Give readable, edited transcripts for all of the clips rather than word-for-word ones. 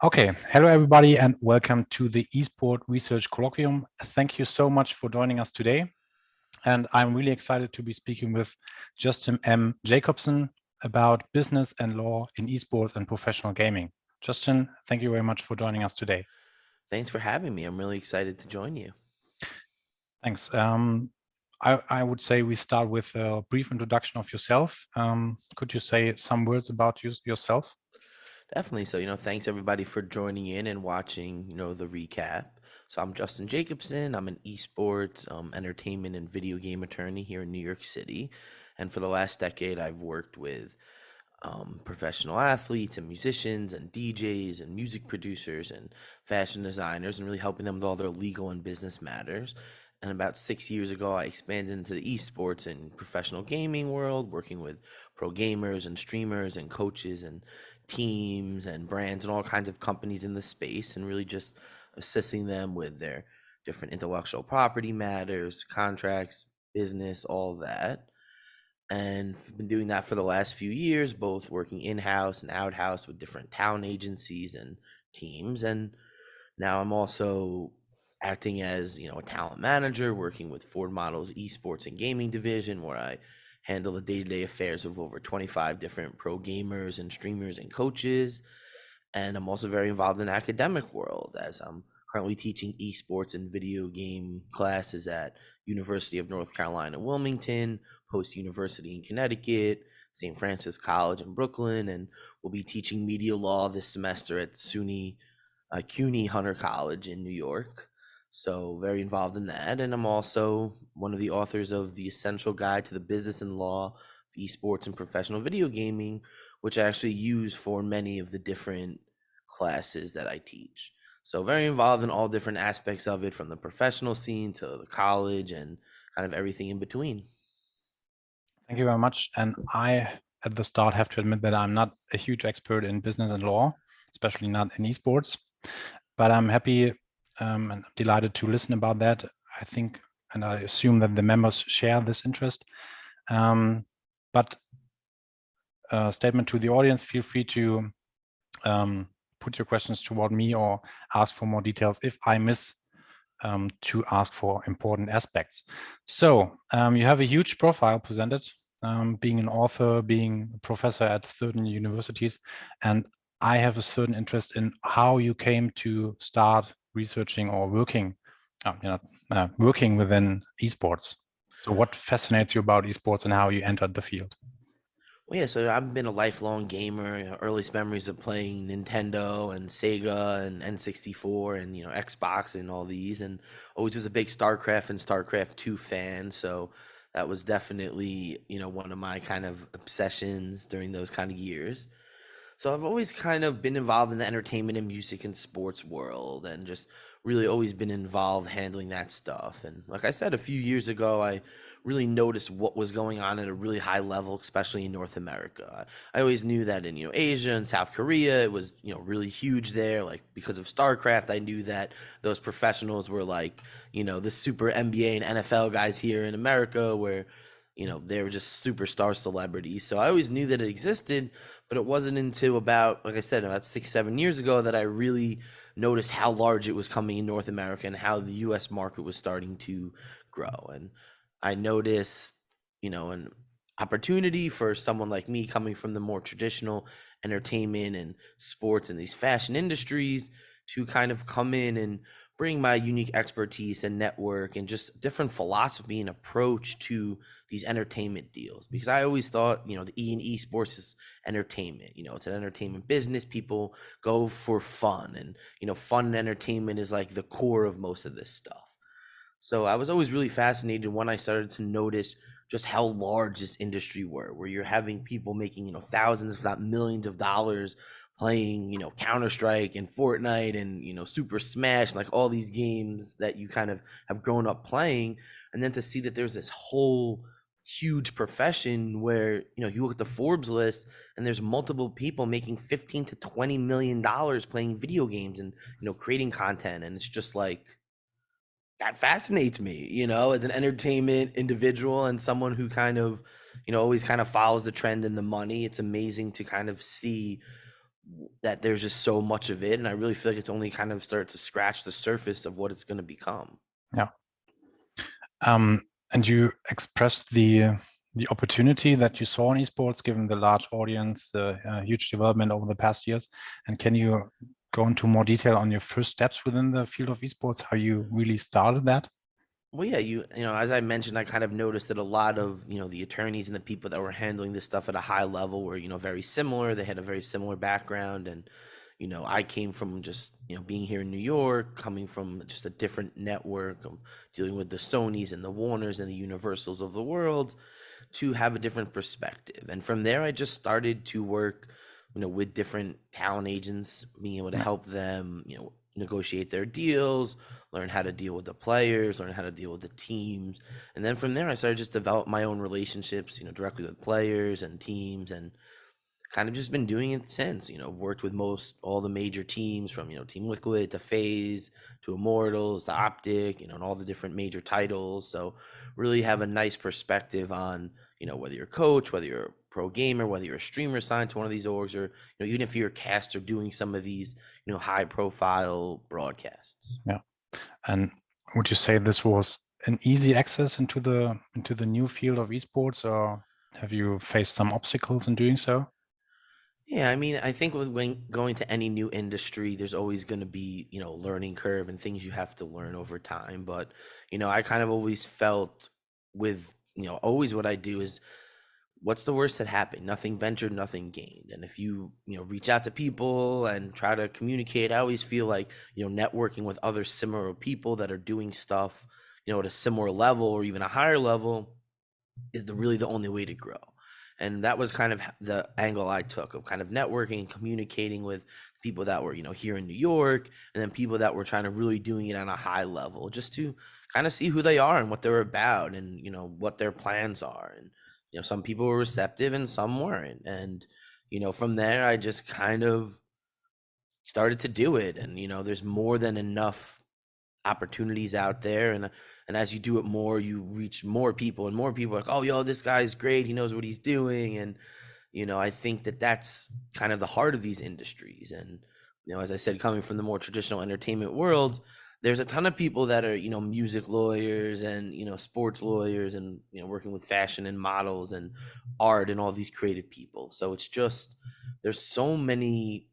Okay, hello everybody and welcome to the Esports Research Colloquium. Thank you so much for joining us today. And I'm really excited to be speaking with Justin M Jacobson about business and law in esports and professional gaming. Justin, thank you very much for joining us today. Thanks for having me. I'm really excited to join you. Thanks. I would say we start with a brief introduction of yourself. Could you say some words about yourself? Definitely. So, thanks everybody for joining in and watching, the recap. So, I'm Justin Jacobson. I'm an esports, entertainment, and video game attorney here in New York City. And for the last decade, I've worked with professional athletes and musicians and DJs and music producers and fashion designers and really helping them with all their legal and business matters. And about 6 years ago, I expanded into the esports and professional gaming world, working with pro gamers and streamers and coaches and teams and brands and all kinds of companies in the space, and really just assisting them with their different intellectual property matters, contracts, business, all that. And I've been doing that for the last few years, both working in-house and out-house with different talent agencies and teams. And now I'm also acting as, a talent manager, working with Ford Model's esports and gaming division, where I handle the day-to-day affairs of over 25 different pro gamers and streamers and coaches. And I'm also very involved in the academic world, as I'm currently teaching esports and video game classes at University of North Carolina, Wilmington, Post University in Connecticut, St. Francis College in Brooklyn, and we'll be teaching media law this semester at CUNY Hunter College in New York. So very involved in that. And I'm also one of the authors of The Essential Guide to the Business and Law of Esports and Professional Video Gaming, which I actually use for many of the different classes that I teach. So very involved in all different aspects of it, from the professional scene to the college and kind of everything in between. Thank you very much. And I, at the start, have to admit that I'm not a huge expert in business and law, especially not in esports, but I'm happy and delighted to listen about that. I think, and I assume that the members share this interest. But statement to the audience, feel free to put your questions toward me or ask for more details if I miss to ask for important aspects. So you have a huge profile presented, being an author, being a professor at 13 universities, and I have a certain interest in how you came to start researching or working, working within esports. So what fascinates you about esports and how you entered the field? Well, yeah, so I've been a lifelong gamer. Earliest memories of playing Nintendo and Sega and N64 and Xbox and all these, and always was a big StarCraft and StarCraft 2 fan. So that was definitely one of my kind of obsessions during those kind of years. So I've always kind of been involved in the entertainment and music and sports world, and just really always been involved handling that stuff. And like I said, a few years ago, I really noticed what was going on at a really high level, especially in North America. I always knew that in Asia and South Korea, it was really huge there. Like because of StarCraft, I knew that those professionals were like the super NBA and NFL guys here in America, where they were just superstar celebrities. So I always knew that it existed, but it wasn't until about, like I said, about 6, 7 years ago that I really noticed how large it was coming in North America and how the US market was starting to grow. And I noticed, an opportunity for someone like me coming from the more traditional entertainment and sports and these fashion industries to kind of come in and bring my unique expertise and network and just different philosophy and approach to these entertainment deals. Because I always thought, the E and esports is entertainment. It's an entertainment business. People go for fun, and fun and entertainment is like the core of most of this stuff. So I was always really fascinated when I started to notice just how large this industry where you're having people making thousands if not millions of dollars playing Counter Strike and Fortnite and Super Smash, like all these games that you kind of have grown up playing. And then to see that there's this whole huge profession where you look at the Forbes list and there's multiple people making 15 to 20 million dollars playing video games and creating content. And it's just like, that fascinates me, as an entertainment individual and someone who kind of always kind of follows the trend and the money. It's amazing to kind of see that there's just so much of it, and I really feel like it's only kind of started to scratch the surface of what it's going to become. Yeah. And you expressed the opportunity that you saw in esports, given the large audience, the huge development over the past years. And can you go into more detail on your first steps within the field of esports, how you really started that? Well, yeah, you know, as I mentioned, I kind of noticed that a lot of, you know, the attorneys and the people that were handling this stuff at a high level were, you know, very similar. They had a very similar background. And, you know, I came from just, you know, being here in New York, coming from just a different network, dealing with the Sonys and the Warners and the Universals of the world, to have a different perspective. And from there, I just started to work, you know, with different talent agents, being able to Yeah. help them, you know, negotiate their deals, learn how to deal with the players, learn how to deal with the teams. And then from there, I started just develop my own relationships, you know, directly with players and teams, and kind of just been doing it since. You know, worked with most all the major teams, from, you know, Team Liquid to FaZe to Immortals to Optic, you know, and all the different major titles. So really have a nice perspective on, you know, whether you're a coach, whether you're a pro gamer, whether you're a streamer signed to one of these orgs, or, you know, even if you're a caster doing some of these, you know, high profile broadcasts. Yeah. And would you say this was an easy access into the new field of esports, or have you faced some obstacles in doing so? Yeah, I mean, I think when going to any new industry, there's always going to be, you know, learning curve and things you have to learn over time. But, you know, I kind of always felt with, you know, always what I do is, what's the worst that happened? Nothing ventured, nothing gained. And if you know, reach out to people and try to communicate, I always feel like, you know, networking with other similar people that are doing stuff, you know, at a similar level or even a higher level is really the only way to grow. And that was kind of the angle I took, of kind of networking and communicating with people that were, you know, here in New York, and then people that were trying to really doing it on a high level, just to kind of see who they are and what they're about, and, you know, what their plans are. And, you know, some people were receptive and some weren't. And, you know, from there, I just kind of started to do it. And, you know, there's more than enough opportunities out there, and as you do it more, you reach more people, and more people are like, oh, yo, this guy's great, he knows what he's doing. And, you know, I think that that's kind of the heart of these industries. And, you know, as I said, coming from the more traditional entertainment world, there's a ton of people that are, you know, music lawyers and, you know, sports lawyers, and, you know, working with fashion and models and art and all these creative people. So it's just, there's so many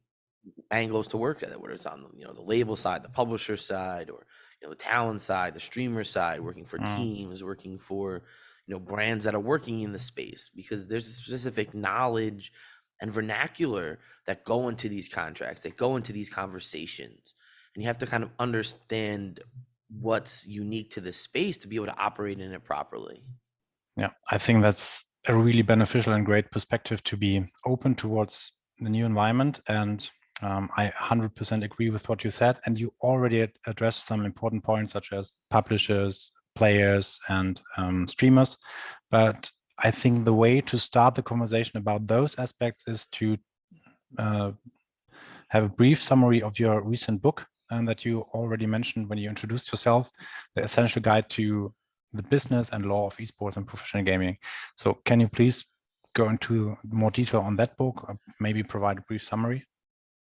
angles to work at it, whether it's on, you know, the label side, the publisher side, or, you know, the talent side, the streamer side, working for Mm. teams, working for, you know, brands that are working in the space, because there's a specific knowledge and vernacular that go into these contracts, that go into these conversations, and you have to kind of understand what's unique to this space to be able to operate in it properly. Yeah, I think that's a really beneficial and great perspective, to be open towards the new environment. And I 100% agree with what you said. And you already addressed some important points, such as publishers, players, and streamers. But I think the way to start the conversation about those aspects is to uh, have a brief summary of your recent book that you already mentioned when you introduced yourself, The Essential Guide to the Business and Law of Esports and Professional Gaming. So can you please go into more detail on that book, or maybe provide a brief summary?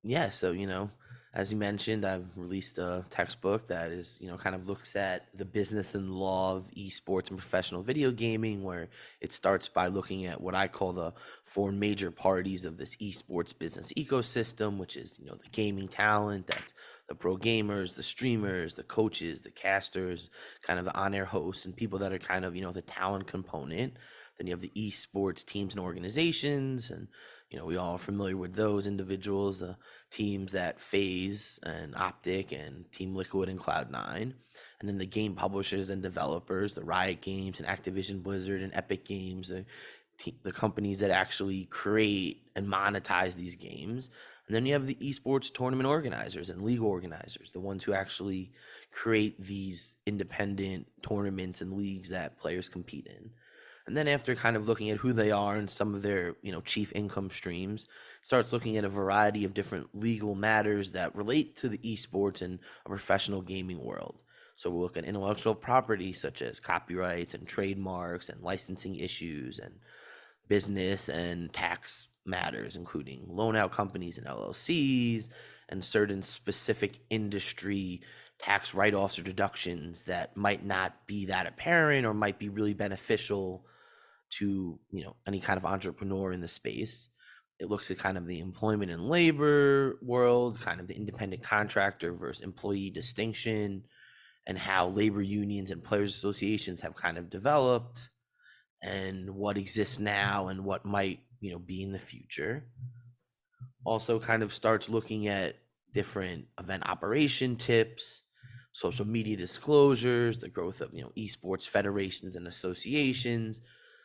Yeah, so, you know, as you mentioned, I've released a textbook that is, you know, kind of looks at the business and law of esports and professional video gaming, where it starts by looking at what I call the four major parties of this esports business ecosystem, which is, you know, the gaming talent, that's the pro gamers, the streamers, the coaches, the casters, kind of the on-air hosts, and people that are kind of, you know, the talent component. Then you have the esports teams and organizations, and, you know, we all are familiar with those individuals, the teams that FaZe and Optic and Team Liquid and Cloud9, and then the game publishers and developers, the Riot Games and Activision Blizzard and Epic Games, the companies that actually create and monetize these games. And then you have the esports tournament organizers and league organizers, the ones who actually create these independent tournaments and leagues that players compete in. And then, after kind of looking at who they are and some of their, you know, chief income streams, starts looking at a variety of different legal matters that relate to the esports and a professional gaming world. So we'll look at intellectual property, such as copyrights and trademarks and licensing issues, and business and tax matters, including loan out companies and LLCs and certain specific industry tax write-offs or deductions that might not be that apparent or might be really beneficial to, any kind of entrepreneur in the space. It looks at kind of the employment and labor world, kind of the independent contractor versus employee distinction, and how labor unions and players associations have kind of developed, and what exists now and what might, be in the future. Also kind of starts looking at different event operation tips, social media disclosures, the growth of, esports federations and associations,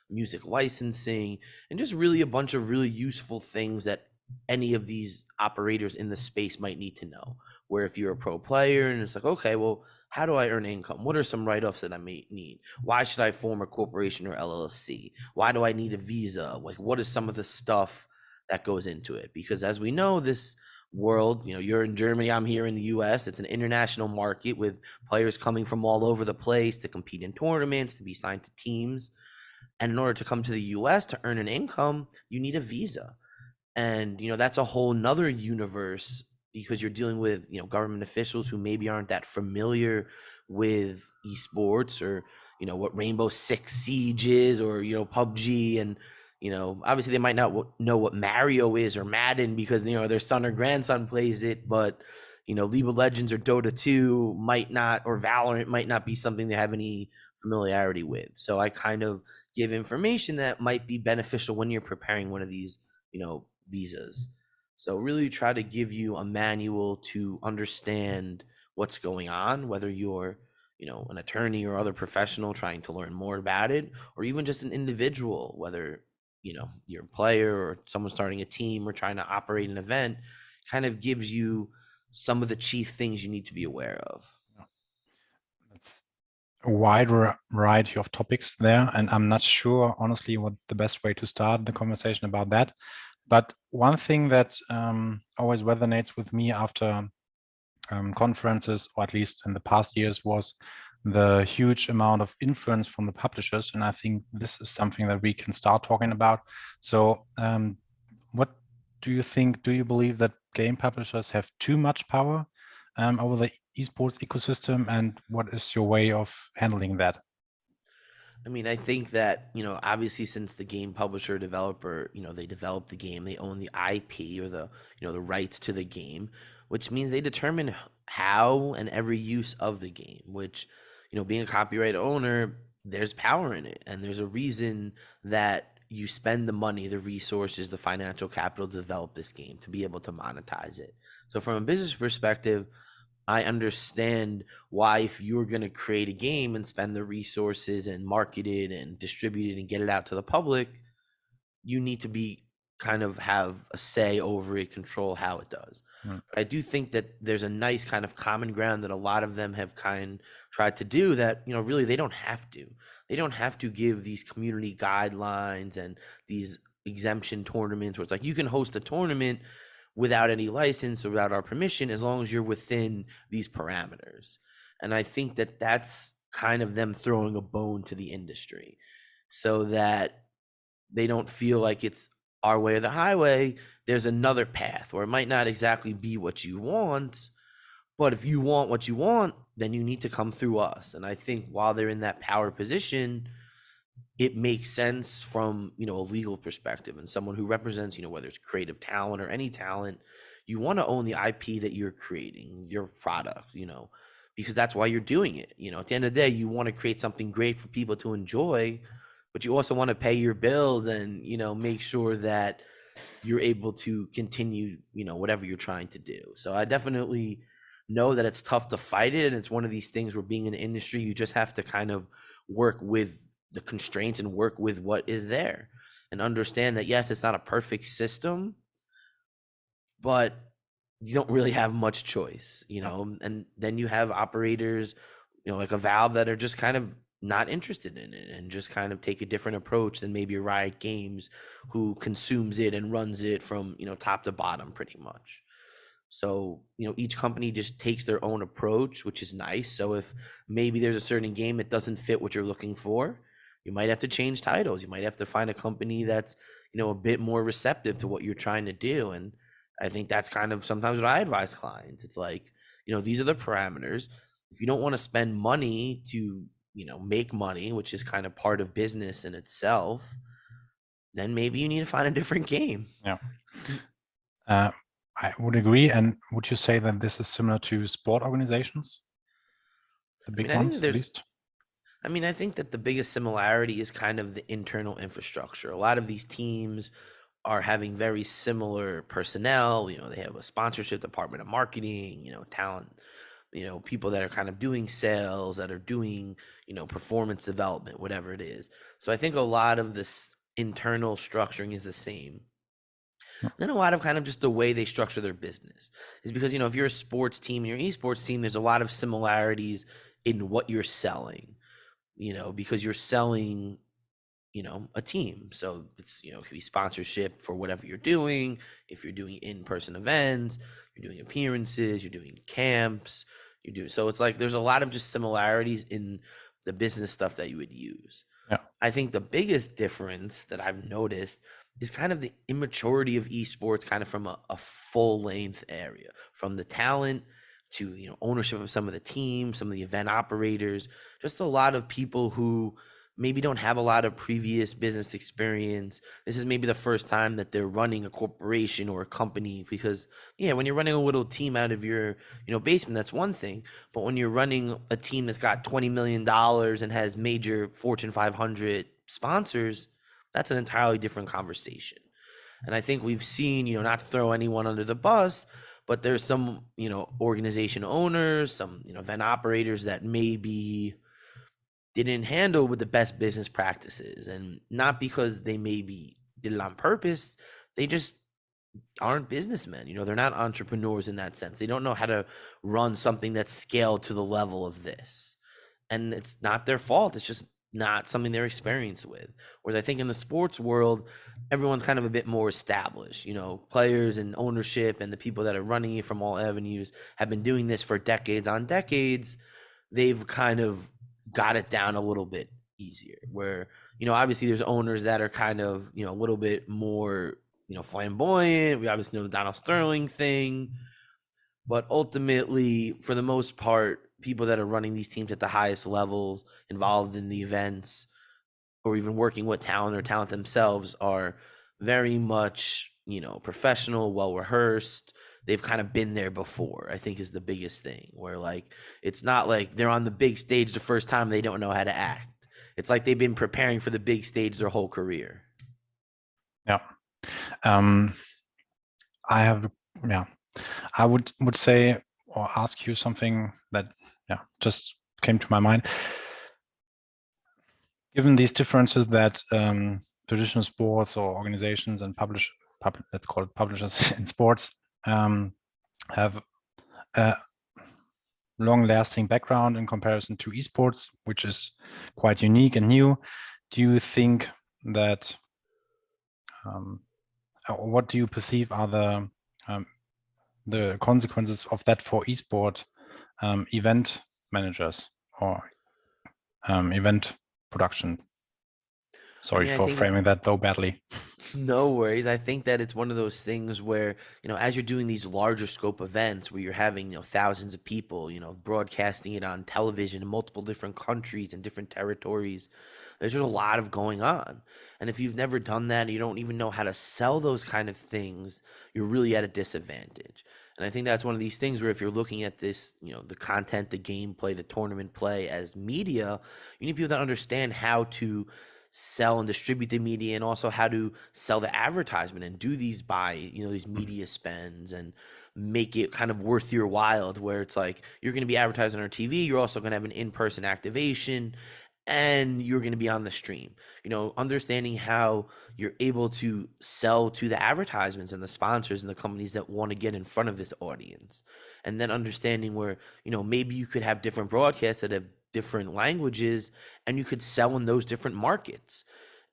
music licensing, and just really a bunch of really useful things that any of these operators in the space might need to know. Where if you're a pro player and it's like, okay, well, how do I earn income? What are some write-offs that I may need? Why should I form a corporation or LLC? Why do I need a visa? Like, what is some of the stuff that goes into it? Because as we know, this world, you're in Germany, I'm here in the US, it's an international market with players coming from all over the place to compete in tournaments, to be signed to teams. And in order to come to the US to earn an income, you need a visa. And, that's a whole nother universe, because you're dealing with, government officials who maybe aren't that familiar with esports, or, what Rainbow Six Siege is, or, PUBG. And, obviously they might not know what Mario is or Madden because, their son or grandson plays it. But, League of Legends or Dota 2 might not, or Valorant might not be something they have any familiarity with. So I kind of give information that might be beneficial when you're preparing one of these, visas. So really try to give you a manual to understand what's going on, whether you're, an attorney or other professional trying to learn more about it, or even just an individual, whether, you're a player or someone starting a team or trying to operate an event. Kind of gives you some of the chief things you need to be aware of. That's a wide variety of topics there, and I'm not sure, honestly, what the best way to start the conversation about that. But one thing that always resonates with me after conferences, or at least in the past years, was the huge amount of influence from the publishers. And I think this is something that we can start talking about. So what do you think? Do you believe that game publishers have too much power over the esports ecosystem? And what is your way of handling that? I mean, I think that, obviously since the game publisher developer, they develop the game, they own the IP, or the rights to the game, which means they determine how and every use of the game, which, being a copyright owner, there's power in it. And there's a reason that you spend the money, the resources, the financial capital to develop this game, to be able to monetize it. So from a business perspective, I understand why, if you're going to create a game and spend the resources and market it and distribute it and get it out to the public, you need to be kind of have a say over it, control how it does. But I do think that there's a nice kind of common ground that a lot of them have tried to do, that, really they don't have to. They don't have to give these community guidelines and these exemption tournaments where it's like, you can host a tournament without any license or without our permission, as long as you're within these parameters. And I think that that's kind of them throwing a bone to the industry, so that they don't feel like it's our way or the highway. There's another path, or it might not exactly be what you want, but if you want what you want, then you need to come through us. And I think while they're in that power position, it makes sense from, a legal perspective, and someone who represents, whether it's creative talent or any talent, you want to own the IP that you're creating, your product, because that's why you're doing it. At the end of the day, you want to create something great for people to enjoy, but you also want to pay your bills and, make sure that you're able to continue, whatever you're trying to do. So I definitely know that it's tough to fight it. And it's one of these things where, being in the industry, you just have to kind of work with the constraints and work with what is there, and understand that, yes, it's not a perfect system, but you don't really have much choice, and then you have operators, like a Valve, that are just kind of not interested in it and just kind of take a different approach than maybe a Riot Games, who consumes it and runs it from, top to bottom pretty much. So, each company just takes their own approach, which is nice. So if maybe there's a certain game that doesn't fit what you're looking for, you might have to change titles. You might have to find a company that's a bit more receptive to what you're trying to do. And I think that's kind of sometimes what I advise clients. It's like, these are the parameters. If you don't want to spend money to, make money, which is kind of part of business in itself, then maybe you need to find a different game. Yeah. I would agree. And would you say that this is similar to sport organizations? The big ones, at least? I think that the biggest similarity is kind of the internal infrastructure. A lot of these teams are having very similar personnel. They have a sponsorship department, of marketing, talent, people that are kind of doing sales, that are doing, performance development, whatever it is. So I think a lot of this internal structuring is the same. Then a lot of kind of just the way they structure their business is because, if you're a sports team and you're an esports team, there's a lot of similarities in what you're selling, because you're selling, a team. So it's, it could be sponsorship for whatever you're doing. If you're doing in-person events, you're doing appearances, you're doing camps, so it's like there's a lot of just similarities in the business stuff that you would use. Yeah. I think the biggest difference that I've noticed is kind of the immaturity of esports, kind of from a full length area, from the talent to, ownership of some of the teams, some of the event operators, just a lot of people who maybe don't have a lot of previous business experience. This is maybe the first time that they're running a corporation or a company, because when you're running a little team out of your, basement, that's one thing. But when you're running a team that's got $20 million and has major Fortune 500 sponsors, that's an entirely different conversation. And I think we've seen, not to throw anyone under the bus, but there's some, organization owners, some, event operators that maybe didn't handle with the best business practices, and not because they maybe did it on purpose. They just aren't businessmen. They're not entrepreneurs in that sense. They don't know how to run something that's scaled to the level of this. And it's not their fault. It's just not something they're experienced with. Whereas I think in the sports world, everyone's kind of a bit more established. Players and ownership and the people that are running it from all avenues have been doing this for decades on decades. They've kind of got it down a little bit easier, where, obviously there's owners that are kind of, a little bit more, flamboyant. We obviously know the Donald Sterling thing, but ultimately, for the most part, people that are running these teams at the highest levels, involved in the events, or even working with talent or talent themselves, are very much, professional, well rehearsed. They've kind of been there before, I think, is the biggest thing, where like it's not like they're on the big stage the first time, they don't know how to act. It's like they've been preparing for the big stage their whole career. Yeah. I would say or ask you something that just came to my mind. Given these differences that traditional sports or organizations and let's call it publishers in sports have a long-lasting background in comparison to esports, which is quite unique and new, do you think that what do you perceive are the consequences of that for esport event managers or event production? Sorry for framing that though badly. No worries. I think that it's one of those things where, as you're doing these larger scope events where you're having, thousands of people, broadcasting it on television in multiple different countries and different territories, there's just a lot of going on. And if you've never done that, and you don't even know how to sell those kind of things, you're really at a disadvantage. And I think that's one of these things where if you're looking at this, the content, the gameplay, the tournament play as media, you need people that understand how to sell and distribute the media, and also how to sell the advertisement and do these these media spends and make it kind of worth your while, where it's like you're going to be advertising on our TV, you're also going to have an in-person activation, and you're going to be on the stream. Understanding how you're able to sell to the advertisements and the sponsors and the companies that want to get in front of this audience. And then understanding where, maybe you could have different broadcasts that have different languages, and you could sell in those different markets.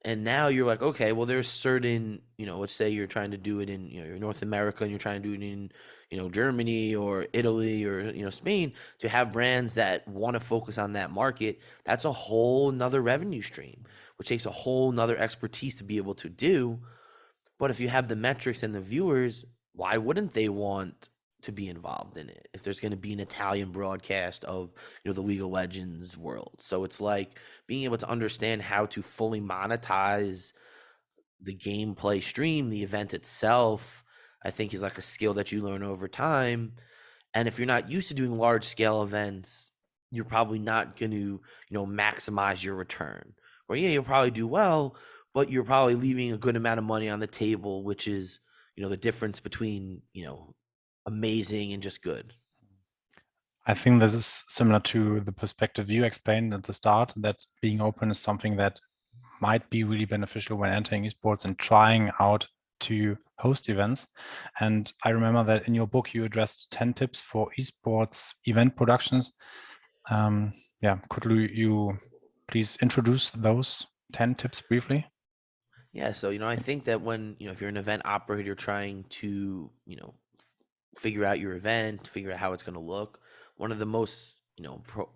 And now you're like, okay, well, there's certain, let's say you're trying to do it in, North America, and you're trying to do it in, Germany or Italy or, Spain, to have brands that want to focus on that market. That's a whole nother revenue stream, which takes a whole nother expertise to be able to do. But if you have the metrics and the viewers, why wouldn't they want to be involved in it if there's going to be an Italian broadcast of the League of Legends world? So it's like being able to understand how to fully monetize the gameplay stream, the event itself, I think is like a skill that you learn over time. And if you're not used to doing large scale events, you're probably not going to, maximize your return. Or yeah, you'll probably do well, but you're probably leaving a good amount of money on the table, which is, the difference between, amazing and just good. I think this is similar to the perspective you explained at the start, that being open is something that might be really beneficial when entering esports and trying out to host events. And I remember that in your book, you addressed 10 tips for esports event productions. Yeah, could you please introduce those 10 tips briefly? Yeah, so I think that when if you're an event operator trying to figure out your event, figure out how it's going to look, one of the most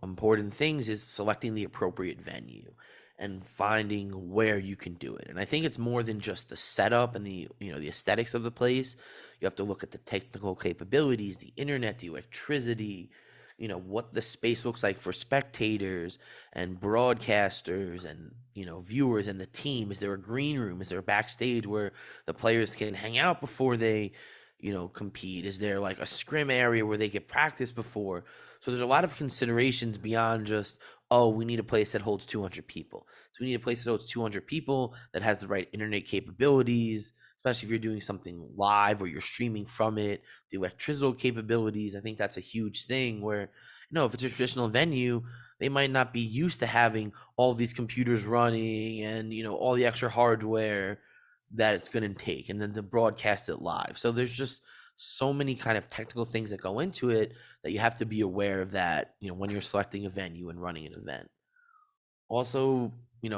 important things is selecting the appropriate venue and finding where you can do it. And I think it's more than just the setup and the aesthetics of the place. You have to look at the technical capabilities, the internet, the electricity, what the space looks like for spectators and broadcasters and viewers and the team. Is there a green room? Is there a backstage where the players can hang out before they compete? Is there like a scrim area where they get practice before? So there's a lot of considerations beyond just, oh, we need a place that holds 200 people. So we need a place that holds 200 people that has the right internet capabilities, especially if you're doing something live or you're streaming from it, the electrical capabilities. I think that's a huge thing where, if it's a traditional venue, they might not be used to having all these computers running and, all the extra hardware that it's going to take, and then to broadcast it live. So there's just so many kind of technical things that go into it that you have to be aware of that, when you're selecting a venue and running an event. Also,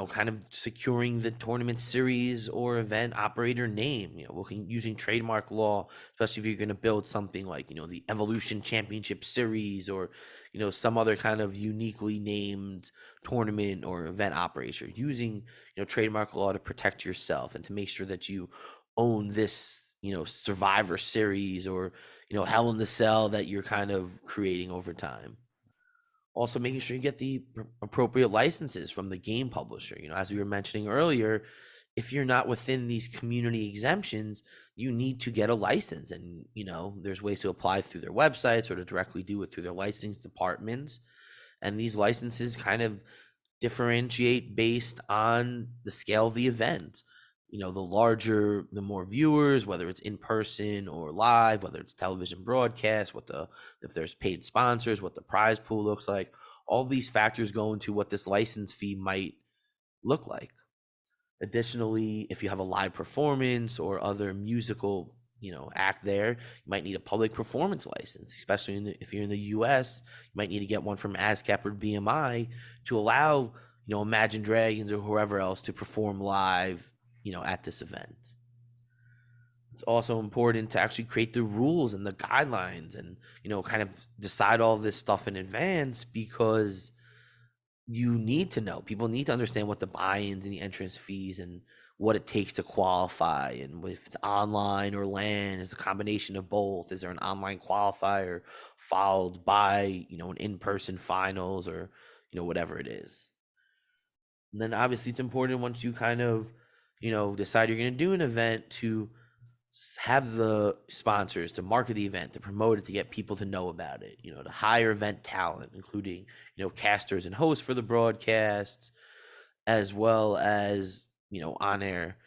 kind of securing the tournament series or event operator name, looking using trademark law, especially if you're going to build something like, the Evolution Championship Series or, some other kind of uniquely named tournament or event operator, using, trademark law to protect yourself and to make sure that you own this, Survivor Series or, Hell in the Cell that you're kind of creating over time. Also making sure you get the appropriate licenses from the game publisher. As we were mentioning earlier, if you're not within these community exemptions, you need to get a license. And, there's ways to apply through their websites or to directly do it through their licensing departments. And these licenses kind of differentiate based on the scale of the event. The larger, the more viewers, whether it's in person or live, whether it's television broadcast, if there's paid sponsors, what the prize pool looks like, all these factors go into what this license fee might look like. Additionally, if you have a live performance or other musical, act there, you might need a public performance license, especially if you're in the US, you might need to get one from ASCAP or BMI to allow, Imagine Dragons or whoever else to perform live, at this event. It's also important to actually create the rules and the guidelines and, kind of decide all this stuff in advance, because you need to know, people need to understand what the buy-ins and the entrance fees and what it takes to qualify, and if it's online or LAN, is a combination of both. Is there an online qualifier followed by, an in-person finals or, whatever it is. And then obviously it's important once you kind of, decide you're going to do an event to have the sponsors to market the event, to promote it, to get people to know about it, to hire event talent, including, casters and hosts for the broadcasts, as well as, on-air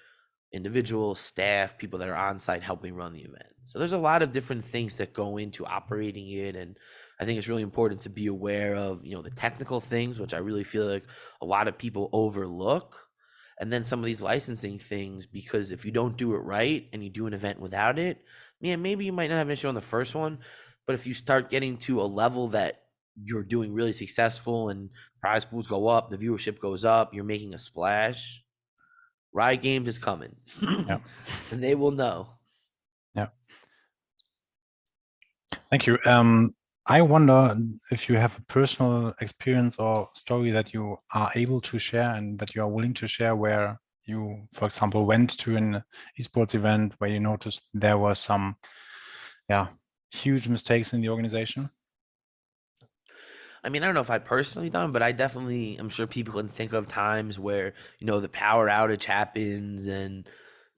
individuals, staff, people that are on site helping run the event. So there's a lot of different things that go into operating it. And I think it's really important to be aware of, the technical things, which I really feel like a lot of people overlook. And then some of these licensing things, because if you don't do it right and you do an event without it, maybe you might not have an issue on the first one. But if you start getting to a level that you're doing really successful and prize pools go up, the viewership goes up, you're making a splash, Riot Games is coming. Yeah. And they will know. Yeah. Thank you. I wonder if you have a personal experience or story that you are able to share and that you are willing to share, where you, for example, went to an esports event where you noticed there were some, huge mistakes in the organization? I mean, I don't know if I personally done, but I'm sure people can think of times where, the power outage happens and,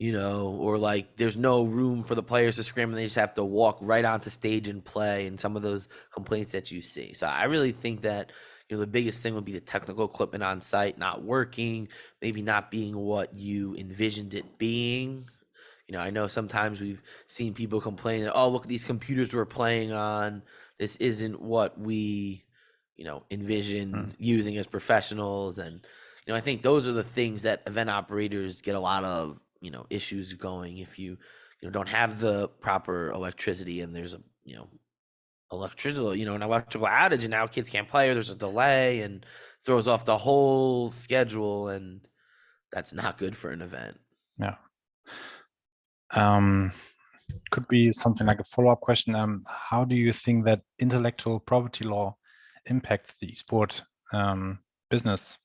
or like there's no room for the players to scrim and they just have to walk right onto stage and play, and some of those complaints that you see. So I really think that, the biggest thing would be the technical equipment on site not working, maybe not being what you envisioned it being. I know sometimes we've seen people complain that, oh, look at these computers we're playing on. This isn't what we, envisioned using as professionals. And, I think those are the things that event operators get a lot of, issues going. If you, don't have the proper electricity and there's a, an electrical outage and now kids can't play or there's a delay and throws off the whole schedule. And that's not good for an event. Yeah. Could be something like a follow-up question. How do you think that intellectual property law impacts the esport business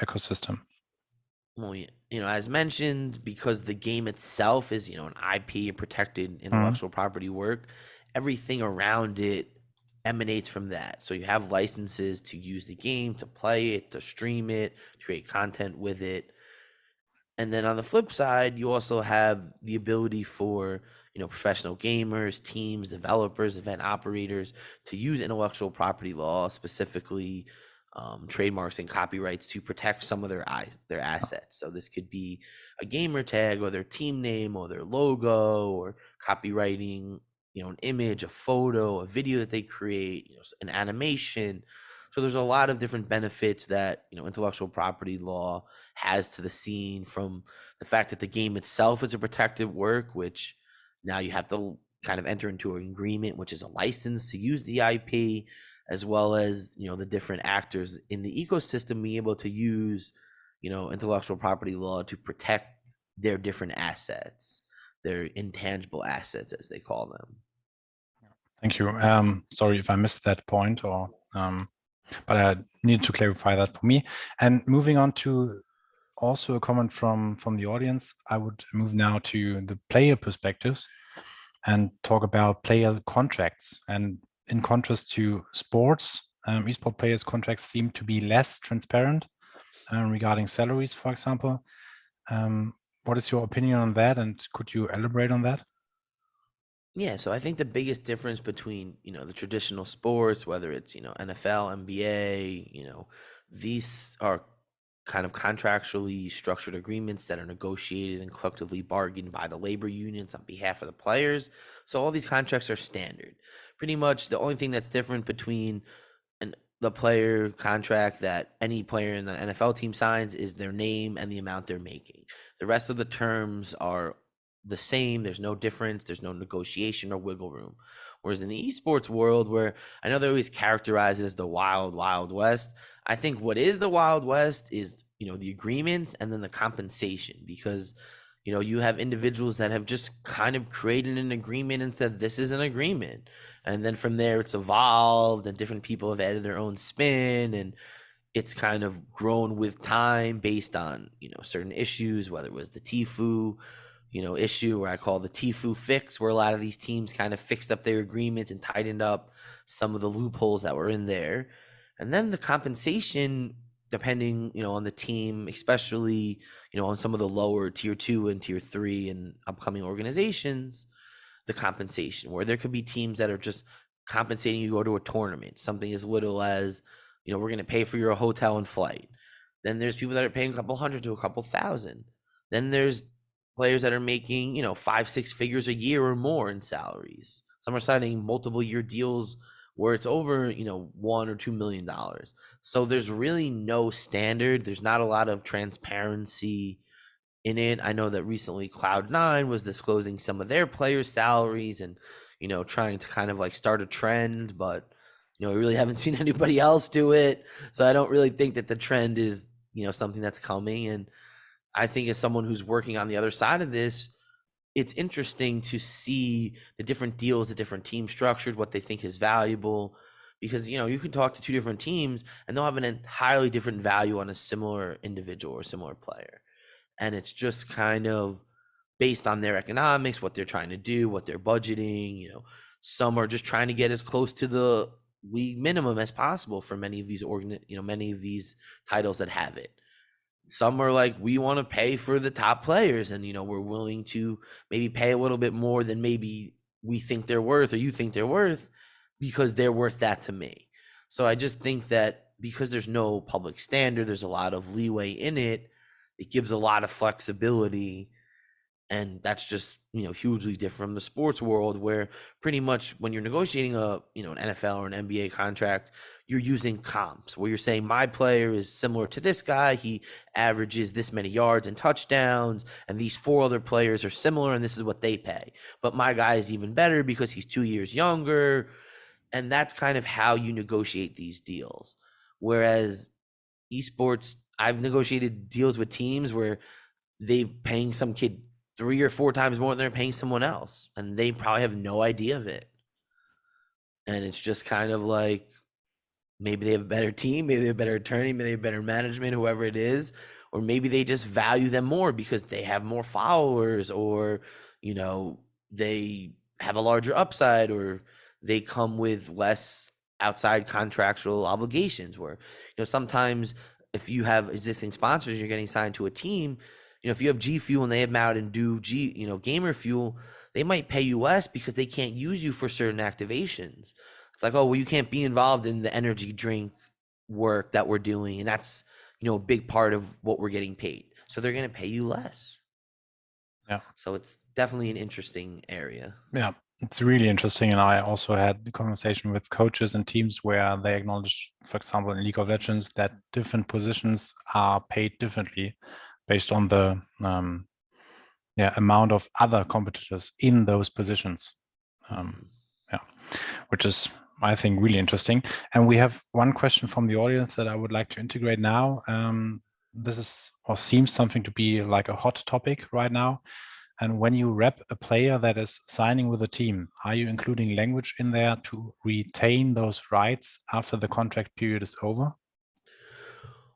ecosystem? Well, as mentioned, because the game itself is, an IP and protected intellectual property work, everything around it emanates from that. So you have licenses to use the game, to play it, to stream it, to create content with it. And then on the flip side, you also have the ability for, professional gamers, teams, developers, event operators to use intellectual property law, specifically trademarks and copyrights, to protect some of their assets. So this could be a gamer tag or their team name or their logo, or copywriting, an image, a photo, a video that they create, an animation. So there's a lot of different benefits that, intellectual property law has to the scene, from the fact that the game itself is a protected work, which now you have to kind of enter into an agreement, which is a license to use the IP, as well as, the different actors in the ecosystem being able to use, intellectual property law to protect their different assets, their intangible assets, as they call them. Thank you. Sorry if I missed that point, or but I need to clarify that for me. And moving on to also a comment from the audience, I would move now to the player perspectives and talk about player contracts. And in contrast to sports, esport players' contracts seem to be less transparent regarding salaries, for example. What is your opinion on that, and could you elaborate on that? Yeah, so I think the biggest difference between, the traditional sports, whether it's, NFL, NBA, these are kind of contractually structured agreements that are negotiated and collectively bargained by the labor unions on behalf of the players. So all these contracts are standard. Pretty much the only thing that's different between the player contract that any player in the NFL team signs is their name and the amount they're making. The rest of the terms are the same. There's no difference. There's no negotiation or wiggle room. Whereas in the esports world, where I know they always characterize it as the wild, wild west, I think what is the wild west is, the agreements and then the compensation, because, you have individuals that have just kind of created an agreement and said, this is an agreement. And then from there, it's evolved and different people have added their own spin, and it's kind of grown with time based on, certain issues, whether it was the Tfue, issue, where I call the Tfue fix, where a lot of these teams kind of fixed up their agreements and tightened up some of the loopholes that were in there. And then the compensation, depending, on the team, especially, on some of the lower tier 2 and tier 3 and upcoming organizations, the compensation, where there could be teams that are just compensating you to go to a tournament, something as little as, we're going to pay for your hotel and flight. Then there's people that are paying a couple hundred to a couple thousand. Then there's players that are making, 5-6 figures a year or more in salaries. Some are signing multiple year deals where it's over, $1 or $2 million. So there's really no standard. There's not a lot of transparency in it. I know that recently Cloud9 was disclosing some of their players' salaries and, trying to kind of like start a trend, but, we really haven't seen anybody else do it. So I don't really think that the trend is, something that's coming. And I think as someone who's working on the other side of this, it's interesting to see the different deals the different teams structured, what they think is valuable, because, you can talk to two different teams and they'll have an entirely different value on a similar individual or similar player. and it's just kind of based on their economics, what they're trying to do, what they're budgeting. Some are just trying to get as close to the league minimum as possible for many of these many of these titles that have it. Some are like, we want to pay for the top players, and we're willing to maybe pay a little bit more than maybe we think they're worth or you think they're worth, because they're worth that to me. So I just think that because there's no public standard, there's a lot of leeway in it. It gives a lot of flexibility, and that's just hugely different from the sports world, where pretty much when you're negotiating an NFL or an NBA contract, you're using comps where you're saying my player is similar to this guy, he averages this many yards and touchdowns, and these 4 other players are similar and this is what they pay, but my guy is even better because he's 2 years younger. And that's kind of how you negotiate these deals. Whereas esports, I've negotiated deals with teams where they paying some kid 3 or 4 times more than they're paying someone else, and they probably have no idea of it. And it's just kind of like, maybe they have a better team, maybe they have a better attorney, maybe they have better management, whoever it is, or maybe they just value them more because they have more followers, or they have a larger upside, or they come with less outside contractual obligations, where sometimes if you have existing sponsors, you're getting signed to a team. If you have G Fuel and they have out and do Gamer Fuel, they might pay you less because they can't use you for certain activations. It's like, oh, well, you can't be involved in the energy drink work that we're doing, and that's a big part of what we're getting paid. So they're going to pay you less. Yeah. So it's definitely an interesting area. Yeah, it's really interesting. And I also had the conversation with coaches and teams where they acknowledge, for example, in League of Legends, that different positions are paid differently based on the amount of other competitors in those positions. Yeah, which is, I think, really interesting. And we have one question from the audience that I would like to integrate now. This is, or seems something to be like a hot topic right now. And when you rep a player that is signing with a team, are you including language in there to retain those rights after the contract period is over?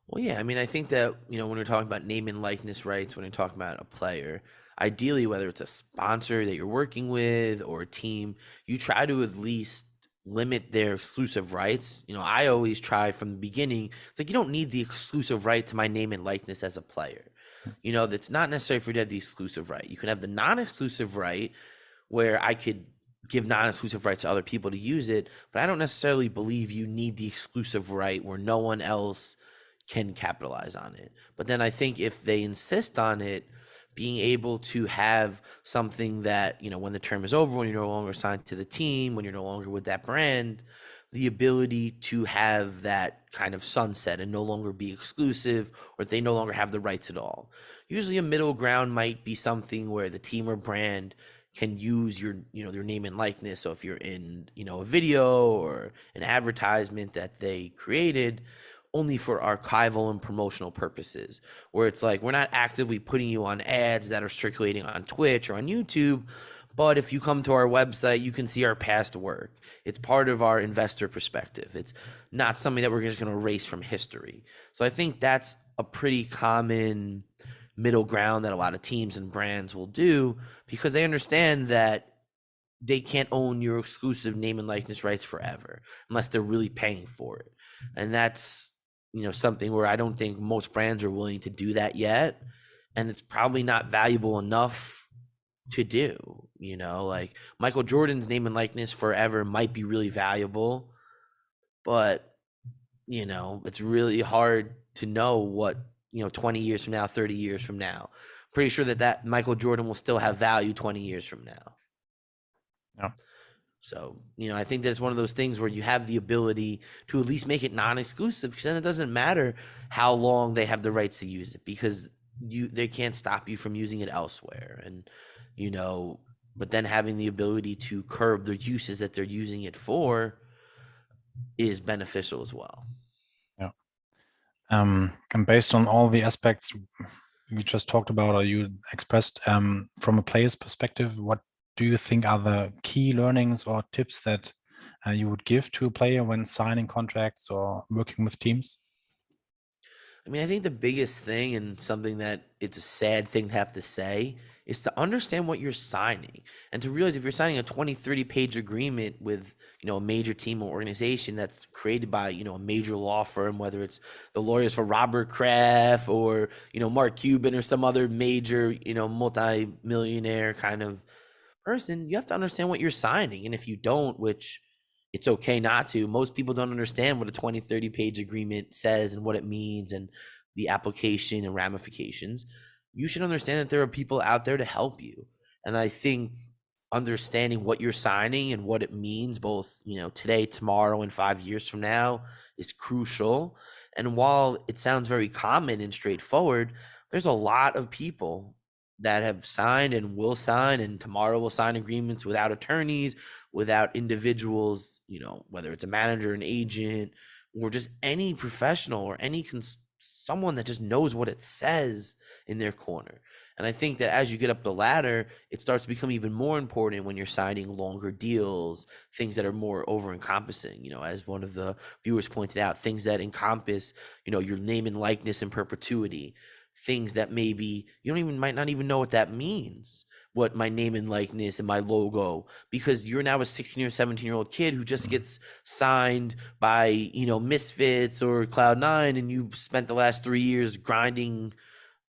Well, yeah, I mean, I think that, when we're talking about name and likeness rights, when you're talking about a player, ideally, whether it's a sponsor that you're working with or a team, you try to at least limit their exclusive rights. I always try from the beginning. It's like, you don't need the exclusive right to my name and likeness as a player. That's not necessary for you to have the exclusive right. You can have the non-exclusive right where I could give non-exclusive rights to other people to use it, but I don't necessarily believe you need the exclusive right where no one else can capitalize on it. But then I think if they insist on it, being able to have something that, when the term is over, when you're no longer signed to the team, when you're no longer with that brand, the ability to have that kind of sunset and no longer be exclusive, or if they no longer have the rights at all. Usually a middle ground might be something where the team or brand can use your, their name and likeness. So if you're in, a video or an advertisement that they created, only for archival and promotional purposes, where it's like, we're not actively putting you on ads that are circulating on Twitch or on YouTube, but if you come to our website, you can see our past work. It's part of our investor perspective. It's not something that we're just going to erase from history. So I think that's a pretty common middle ground that a lot of teams and brands will do, because they understand that they can't own your exclusive name and likeness rights forever unless they're really paying for it. And that's, something where I don't think most brands are willing to do that yet. And it's probably not valuable enough to do. Like Michael Jordan's name and likeness forever might be really valuable, but it's really hard to know what 20 years from now, 30 years from now. Pretty sure that Michael Jordan will still have value 20 years from now. Yeah. So, I think that it's one of those things where you have the ability to at least make it non-exclusive, because then it doesn't matter how long they have the rights to use it, because they can't stop you from using it elsewhere. And, but then having the ability to curb the uses that they're using it for is beneficial as well. Yeah. And based on all the aspects we just talked about, or you expressed, from a player's perspective, what do you think are the key learnings or tips that you would give to a player when signing contracts or working with teams? I mean, I think the biggest thing, and something that it's a sad thing to have to say, is to understand what you're signing and to realize if you're signing a 20, 30-page agreement with, a major team or organization that's created by, a major law firm, whether it's the lawyers for Robert Kraft or, Mark Cuban or some other major, multi-millionaire kind of person, you have to understand what you're signing. And if you don't, which it's okay not to, most people don't understand what a 20, 30-page agreement says and what it means and the application and ramifications. You should understand that there are people out there to help you. And I think understanding what you're signing and what it means both, today, tomorrow, and 5 years from now is crucial. And while it sounds very common and straightforward, there's a lot of people that have signed and will sign and tomorrow will sign agreements without attorneys, without individuals, whether it's a manager, an agent, or just any professional or someone that just knows what it says in their corner. And I think that as you get up the ladder, it starts to become even more important when you're signing longer deals, things that are more over encompassing, as one of the viewers pointed out, things that encompass, your name and likeness in perpetuity, things that maybe might not even know what that means, what my name and likeness and my logo, because you're now a 16 or 17-year-old kid who just gets signed by, Misfits or Cloud9, and you've spent the last 3 years grinding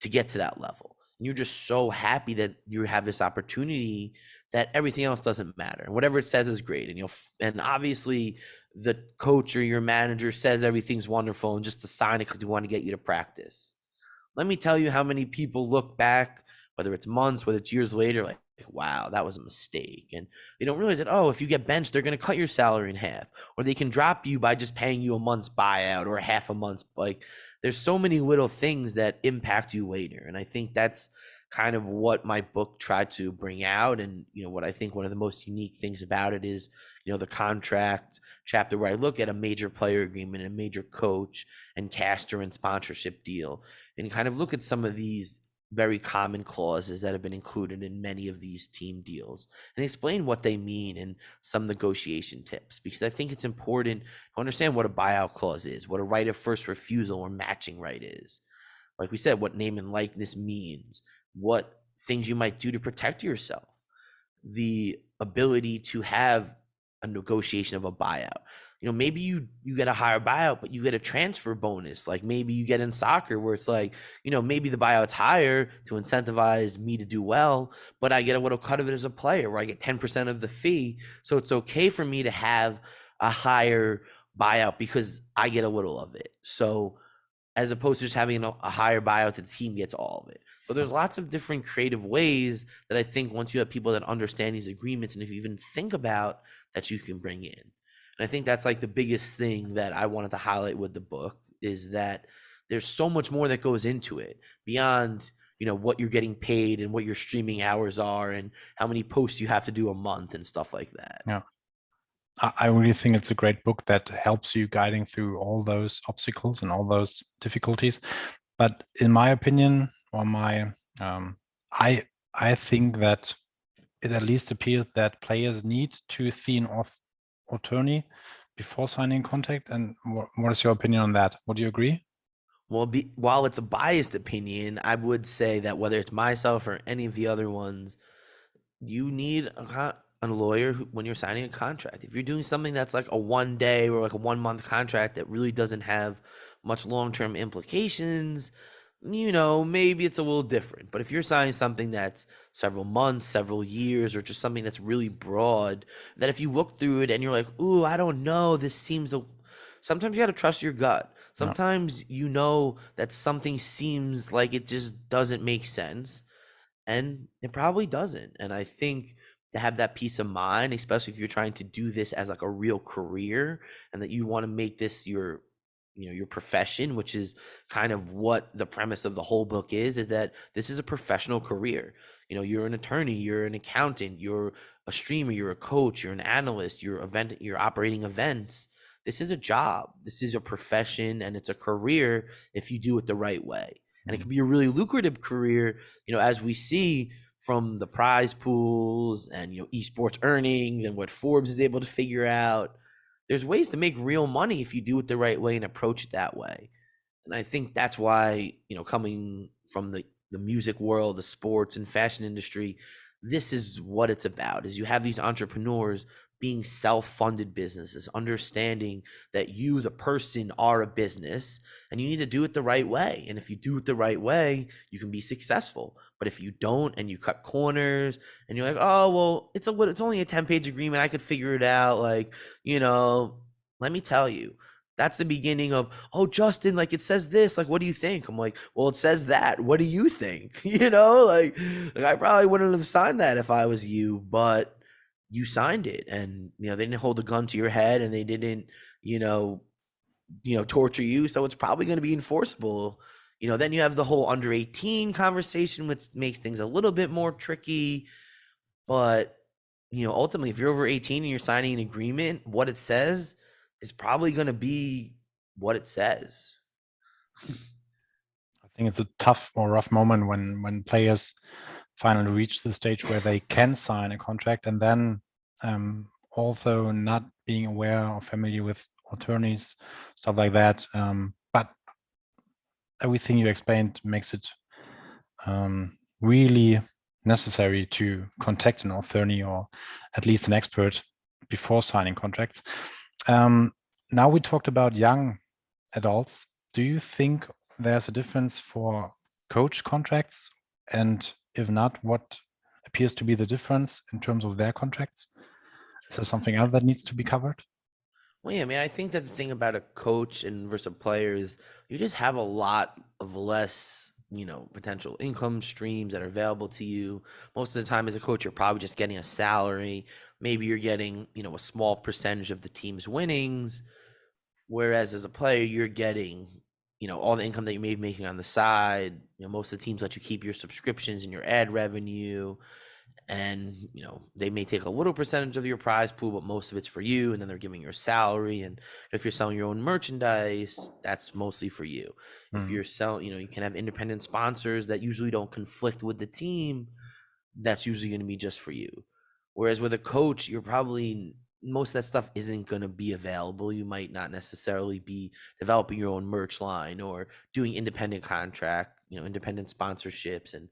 to get to that level. And you're just so happy that you have this opportunity that everything else doesn't matter. And whatever it says is great. And and obviously the coach or your manager says everything's wonderful and just to sign it because they want to get you to practice. Let me tell you how many people look back, whether it's months, whether it's years later, like, wow, that was a mistake. And they don't realize that, if you get benched, they're going to cut your salary in half, or they can drop you by just paying you a month's buyout or a half a month's. Like, there's so many little things that impact you later. And I think that's kind of what my book tried to bring out. And, what I think one of the most unique things about it is, the contract chapter where I look at a major player agreement and a major coach and caster and sponsorship deal and kind of look at some of these very common clauses that have been included in many of these team deals and explain what they mean and some negotiation tips, because I think it's important to understand what a buyout clause is, what a right of first refusal or matching right is. Like we said, what name and likeness means, what things you might do to protect yourself, the ability to have a negotiation of a buyout. Maybe you get a higher buyout, but you get a transfer bonus. Like maybe you get in soccer where it's like, maybe the buyout's higher to incentivize me to do well, but I get a little cut of it as a player where I get 10% of the fee. So it's okay for me to have a higher buyout because I get a little of it. So as opposed to just having a higher buyout, the team gets all of it. So there's lots of different creative ways that I think once you have people that understand these agreements, and if you even think about that, you can bring in. And I think that's like the biggest thing that I wanted to highlight with the book is that there's so much more that goes into it beyond, what you're getting paid and what your streaming hours are and how many posts you have to do a month and stuff like that. Yeah. I really think it's a great book that helps you guiding through all those obstacles and all those difficulties. But in my opinion, or I think that it at least appears that players need to see an attorney before signing contract. And what is your opinion on that? Would you agree? Well, while it's a biased opinion, I would say that whether it's myself or any of the other ones, you need a lawyer when you're signing a contract. If you're doing something that's like a 1 day or like a 1 month contract that really doesn't have much long-term implications, maybe it's a little different. But if you're signing something that's several months, several years, or just something that's really broad, that if you look through it and you're like, ooh, I don't know, this seems sometimes you got to trust your gut. Sometimes that something seems like it just doesn't make sense, and it probably doesn't. And I think to have that peace of mind, especially if you're trying to do this as like a real career and that you want to make this your profession, which is kind of what the premise of the whole book is that this is a professional career. You're an attorney, you're an accountant, you're a streamer, you're a coach, you're an analyst, you're operating events. This is a job, this is a profession, and it's a career if you do it the right way. And it can be a really lucrative career, as we see from the prize pools and, esports earnings and what Forbes is able to figure out. There's ways to make real money if you do it the right way and approach it that way. And I think that's why, coming from the music world, the sports and fashion industry, this is what it's about. Is you have these entrepreneurs being self-funded businesses, understanding that you, the person, are a business and you need to do it the right way. And if you do it the right way, you can be successful. But if you don't and you cut corners and you're like, oh well, it's only a 10-page agreement, I could figure it out. Like, let me tell you, that's the beginning of, oh, Justin, like it says this, like, what do you think? I'm like, well, it says that. What do you think? Like I probably wouldn't have signed that if I was you, but you signed it, and they didn't hold a gun to your head, and they didn't, you know, torture you, so it's probably going to be enforceable. Then you have the whole under 18 conversation, which makes things a little bit more tricky, but ultimately, if you're over 18 and you're signing an agreement, what it says is probably going to be what it says. I think it's a tough or rough moment when players finally reach the stage where they can sign a contract, and then although not being aware or familiar with attorneys, stuff like that. But everything you explained makes it really necessary to contact an attorney or at least an expert before signing contracts. Now we talked about young adults. Do you think there's a difference for coach contracts? And if not, what appears to be the difference in terms of their contracts? Is there something else that needs to be covered? Well, yeah, I mean, I think that the thing about a coach and versus a player is you just have a lot of less, potential income streams that are available to you. Most of the time, as a coach, you're probably just getting a salary. Maybe you're getting, a small percentage of the team's winnings. Whereas as a player, you're getting, all the income that you may be making on the side. Most of the teams let you keep your subscriptions and your ad revenue. And, they may take a little percentage of your prize pool, but most of it's for you. And then they're giving your salary. And if you're selling your own merchandise, that's mostly for you. If you're selling, you can have independent sponsors that usually don't conflict with the team. That's usually going to be just for you. Whereas with a coach, you're probably, most of that stuff isn't going to be available. You might not necessarily be developing your own merch line or doing independent contract, independent sponsorships and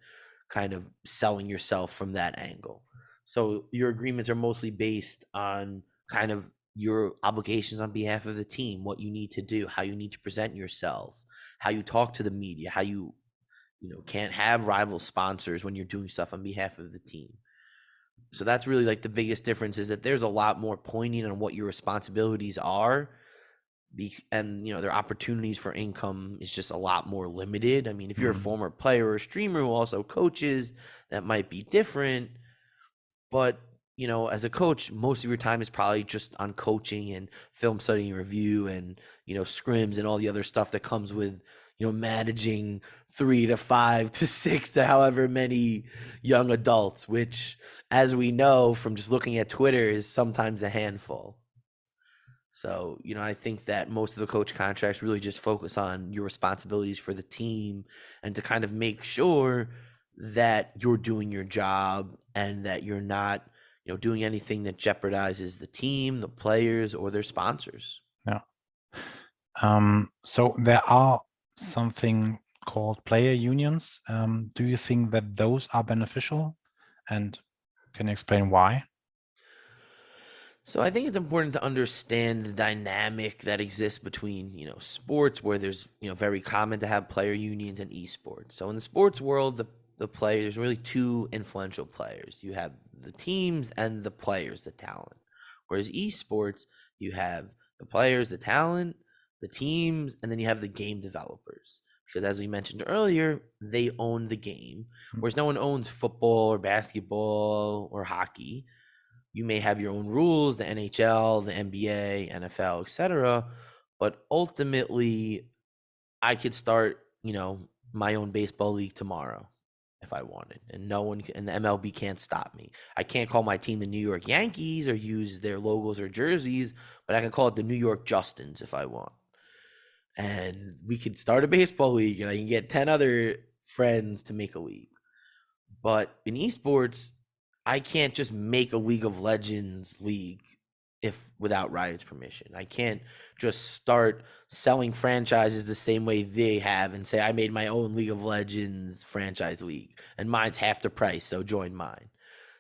kind of selling yourself from that angle. So your agreements are mostly based on kind of your obligations on behalf of the team, what you need to do, how you need to present yourself, how you talk to the media, how you can't have rival sponsors when you're doing stuff on behalf of the team. So that's really like the biggest difference, is that there's a lot more pointing on what your responsibilities are. And their opportunities for income is just a lot more limited. I mean, if you're a former player or a streamer who also coaches, that might be different. But as a coach, most of your time is probably just on coaching and film study and review and scrims and all the other stuff that comes with managing 3 to 5 to 6 to however many young adults, which, as we know from just looking at Twitter, is sometimes a handful. So, I think that most of the coach contracts really just focus on your responsibilities for the team and to kind of make sure that you're doing your job and that you're not, doing anything that jeopardizes the team, the players, or their sponsors. Yeah. So there are something called player unions. Do you think that those are beneficial? And can you explain why? So I think it's important to understand the dynamic that exists between, sports, where there's, very common to have player unions, and esports. So in the sports world, the players, there's really two influential players. You have the teams and the players, the talent. Whereas esports, you have the players, the talent, the teams, and then you have the game developers. Because as we mentioned earlier, they own the game. Whereas no one owns football or basketball or hockey. You may have your own rules, the NHL, the NBA, NFL, etc. But ultimately, I could start, my own baseball league tomorrow if I wanted, and no one and the MLB can't stop me. I can't call my team the New York Yankees or use their logos or jerseys, but I can call it the New York Justins if I want. And we could start a baseball league, and I can get 10 other friends to make a league. But in esports, I can't just make a League of Legends league if without Riot's permission. I can't just start selling franchises the same way they have and say I made my own League of Legends franchise league and mine's half the price, so join mine.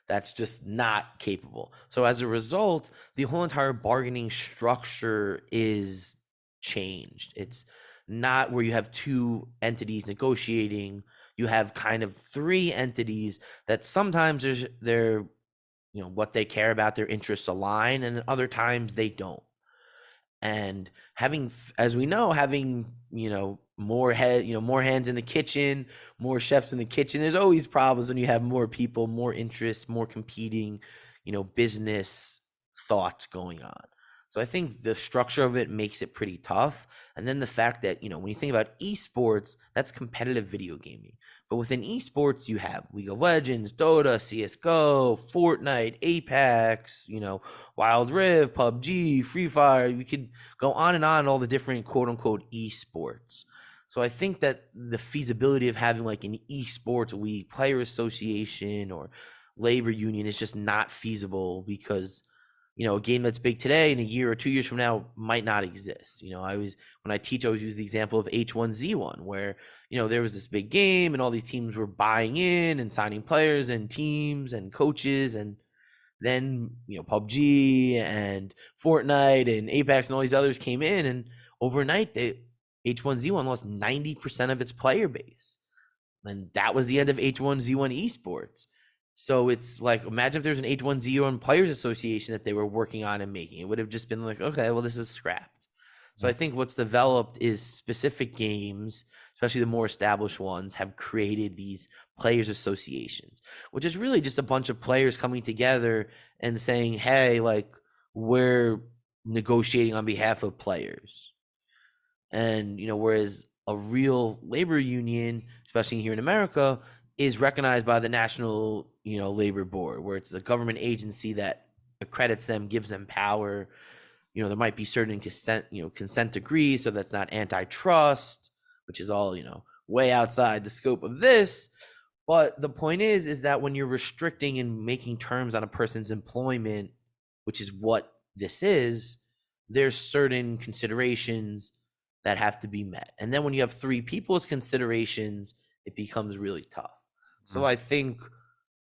That's just not capable. So as a result, the whole entire bargaining structure is changed. It's not where you have two entities negotiating. You have kind of three entities that sometimes they're what they care about, their interests align, and then other times they don't. And having, as we know, having more hands in the kitchen, more chefs in the kitchen, there's always problems when you have more people, more interests, more competing business thoughts going on. So I think the structure of it makes it pretty tough. And then the fact that when you think about esports, that's competitive video gaming. But within esports, you have League of Legends, Dota, CSGO, Fortnite, Apex, Wild Rift, PUBG, Free Fire. You could go on and on, all the different quote unquote esports. So I think that the feasibility of having like an esports league, player association, or labor union is just not feasible because a game that's big today in a year or 2 years from now might not exist. When I teach, I always use the example of H1Z1, where there was this big game and all these teams were buying in and signing players and teams and coaches, and then PUBG and Fortnite and Apex and all these others came in, and overnight H1Z1 lost 90% of its player base, and that was the end of H1Z1 esports. So it's like, imagine if there's an H1Z1 Players Association that they were working on and making. It would have just been like, okay, well, this is scrapped. So I think what's developed is specific games, especially the more established ones, have created these players associations, which is really just a bunch of players coming together and saying, hey, like, we're negotiating on behalf of players. And, whereas a real labor union, especially here in America, is recognized by the National, Labor Board, where it's a government agency that accredits them, gives them power. There might be certain consent degrees, so that's not antitrust, which is all, way outside the scope of this. But the point is that when you're restricting and making terms on a person's employment, which is what this is, there's certain considerations that have to be met. And then when you have three people's considerations, it becomes really tough. So I think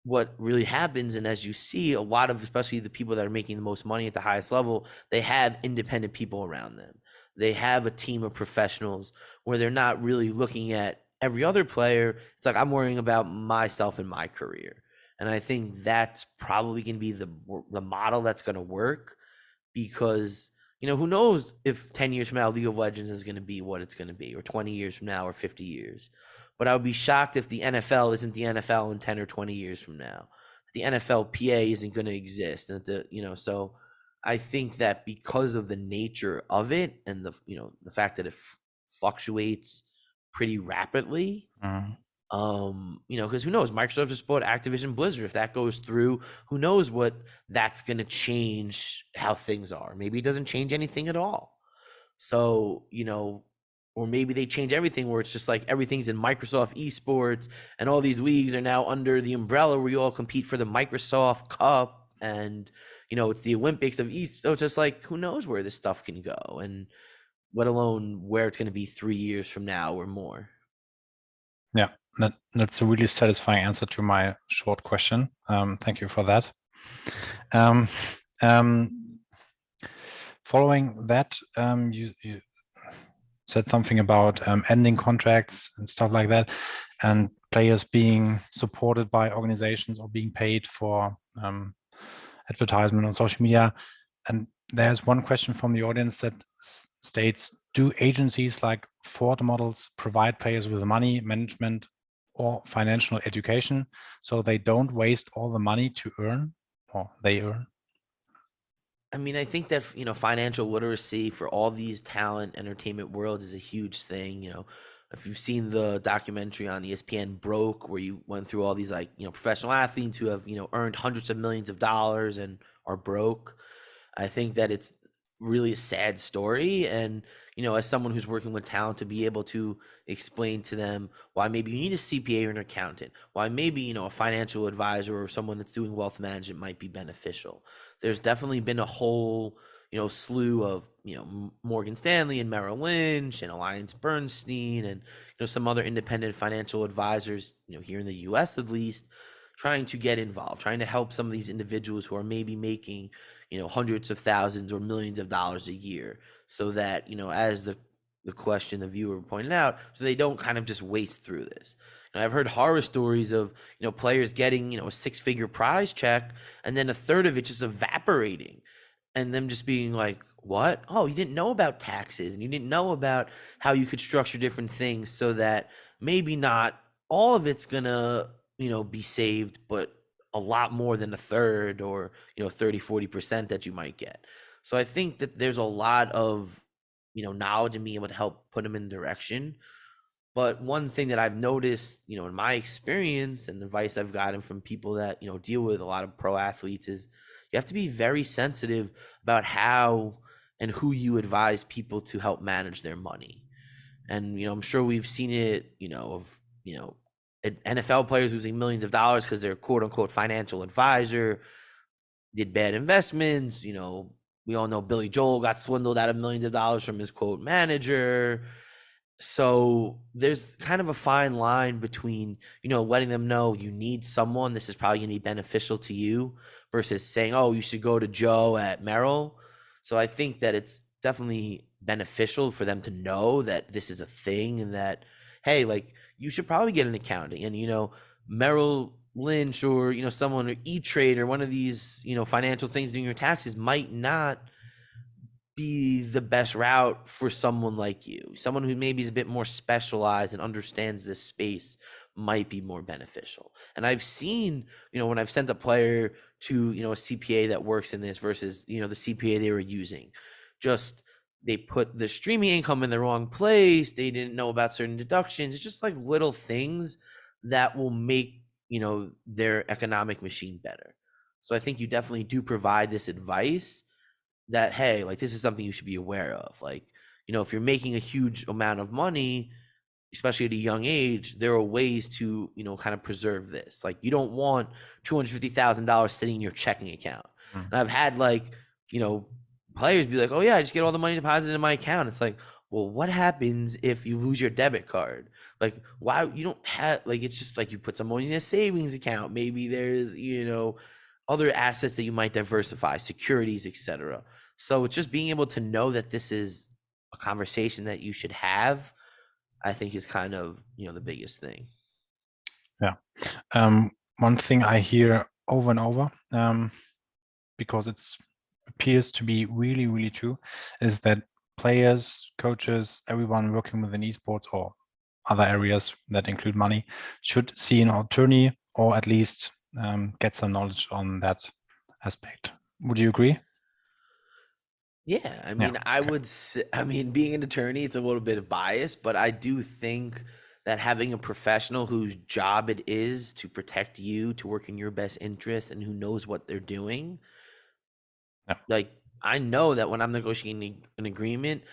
what really happens, and as you see, a lot of, especially the people that are making the most money at the highest level, they have independent people around them. They have a team of professionals where they're not really looking at every other player. It's like, I'm worrying about myself and my career. And I think that's probably going to be the model that's going to work, because who knows if 10 years from now League of Legends is going to be what it's going to be, or 20 years from now, or 50 years. But I would be shocked if the NFL isn't the NFL in 10 or 20 years from now. The NFLPA isn't going to exist. And so I think that because of the nature of it and the fact that it fluctuates pretty rapidly, because who knows, Microsoft just bought Activision Blizzard. If that goes through, who knows what that's going to change how things are. Maybe it doesn't change anything at all. So, or maybe they change everything where it's just like everything's in Microsoft esports, and all these leagues are now under the umbrella where you all compete for the Microsoft Cup, and it's the Olympics of East. So it's just like, who knows where this stuff can go, and let alone where it's going to be 3 years from now or more. Yeah, that's a really satisfying answer to my short question. Thank you for that. Following that, you said something about ending contracts and stuff like that, and players being supported by organizations or being paid for advertisement on social media. And there's one question from the audience that states, do agencies like Ford models provide players with money, management, or financial education so they don't waste all the money to earn, or they earn? I mean, I think that, financial literacy for all these talent entertainment worlds is a huge thing. If you've seen the documentary on ESPN Broke, where you went through all these professional athletes who have, earned hundreds of millions of dollars and are broke. I think that it's really a sad story. And, as someone who's working with talent, to be able to explain to them why maybe you need a CPA or an accountant, why maybe, a financial advisor or someone that's doing wealth management might be beneficial. There's definitely been a whole, slew of, Morgan Stanley and Merrill Lynch and Alliance Bernstein and, some other independent financial advisors, here in the US at least, trying to get involved, trying to help some of these individuals who are maybe making, hundreds of thousands or millions of dollars a year, so that, as the question the viewer pointed out, so they don't kind of just waste through this. I've heard horror stories of, players getting, a six-figure prize check and then a third of it just evaporating, and them just being like, what? Oh, you didn't know about taxes and you didn't know about how you could structure different things so that maybe not all of it's gonna, be saved, but a lot more than a third or, 30-40% that you might get. So I think that there's a lot of, knowledge and being able to help put them in direction. But one thing that I've noticed, in my experience and advice I've gotten from people that, deal with a lot of pro athletes is you have to be very sensitive about how and who you advise people to help manage their money. And, I'm sure we've seen it, of, NFL players losing millions of dollars because their quote unquote financial advisor did bad investments. We all know Billy Joel got swindled out of millions of dollars from his quote manager. So there's kind of a fine line between, letting them know you need someone, this is probably going to be beneficial to you, versus saying, oh, you should go to Joe at Merrill. So I think that it's definitely beneficial for them to know that this is a thing and that, hey, like, you should probably get an accounting. And, Merrill Lynch or, someone, or E-Trade or one of these, financial things doing your taxes might not be the best route for someone like you. Someone who maybe is a bit more specialized and understands this space might be more beneficial. And I've seen, when I've sent a player to, a CPA that works in this versus, the CPA they were using, just they put the streaming income in the wrong place. They didn't know about certain deductions. It's just like little things that will make, their economic machine better. So I think you definitely do provide this advice that, hey, like, this is something you should be aware of. Like, if you're making a huge amount of money, especially at a young age, there are ways to, kind of preserve this. Like, you don't want $250,000 sitting in your checking account. Mm. And I've had, like, players be like, oh yeah, I just get all the money deposited in my account. It's like, well, what happens if you lose your debit card? Like, why you don't have, like, it's just like you put some money in a savings account. Maybe there's, other assets that you might diversify, securities, etc. So it's just being able to know that this is a conversation that you should have, I think, is kind of, the biggest thing. Yeah. One thing I hear over and over, because it appears to be really, really true, is that players, coaches, everyone working within esports or other areas that include money should see an attorney or at least get some knowledge on that aspect. Would you agree? Yeah, I Yeah. mean, I Okay. would say, I mean, being an attorney, it's a little bit of bias, but I do think that having a professional whose job it is to protect you, to work in your best interest, and who knows what they're doing, Yeah. like, I know that when I'm negotiating an agreement,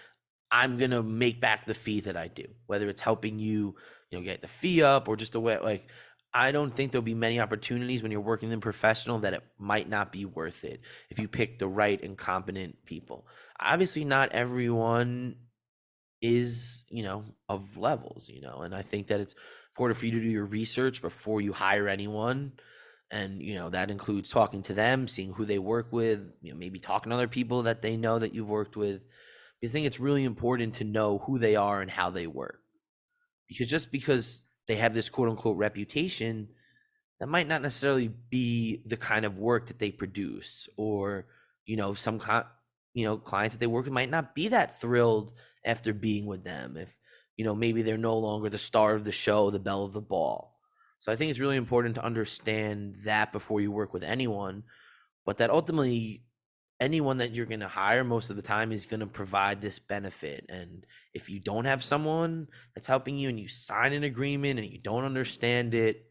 I'm gonna make back the fee that I do, whether it's helping you, get the fee up or just a way. Like, I don't think there'll be many opportunities when you're working in professional that it might not be worth it if you pick the right and competent people. Obviously, not everyone is, of levels, and I think that it's important for you to do your research before you hire anyone. And, that includes talking to them, seeing who they work with, maybe talking to other people that they know that you've worked with. Because I think it's really important to know who they are and how they work. Because just because they have this quote unquote reputation, that might not necessarily be the kind of work that they produce, or, some clients that they work with might not be that thrilled after being with them if, maybe they're no longer the star of the show, the belle of the ball. So I think it's really important to understand that before you work with anyone, but that ultimately anyone that you're going to hire most of the time is going to provide this benefit. And if you don't have someone that's helping you and you sign an agreement and you don't understand it,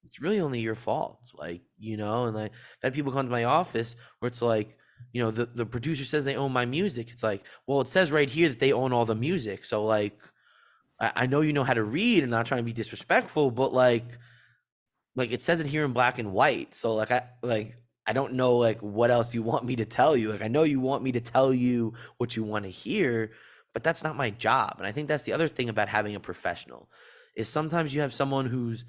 it's really only your fault. Like, and like, I've had people come to my office where it's like, the producer says they own my music. It's like, well, it says right here that they own all the music. So like, I know you know how to read and not trying to be disrespectful, but like it says it here in black and white. So I don't know like what else you want me to tell you. Like I know you want me to tell you what you want to hear, but that's not my job. And I think that's the other thing about having a professional is sometimes you have someone who's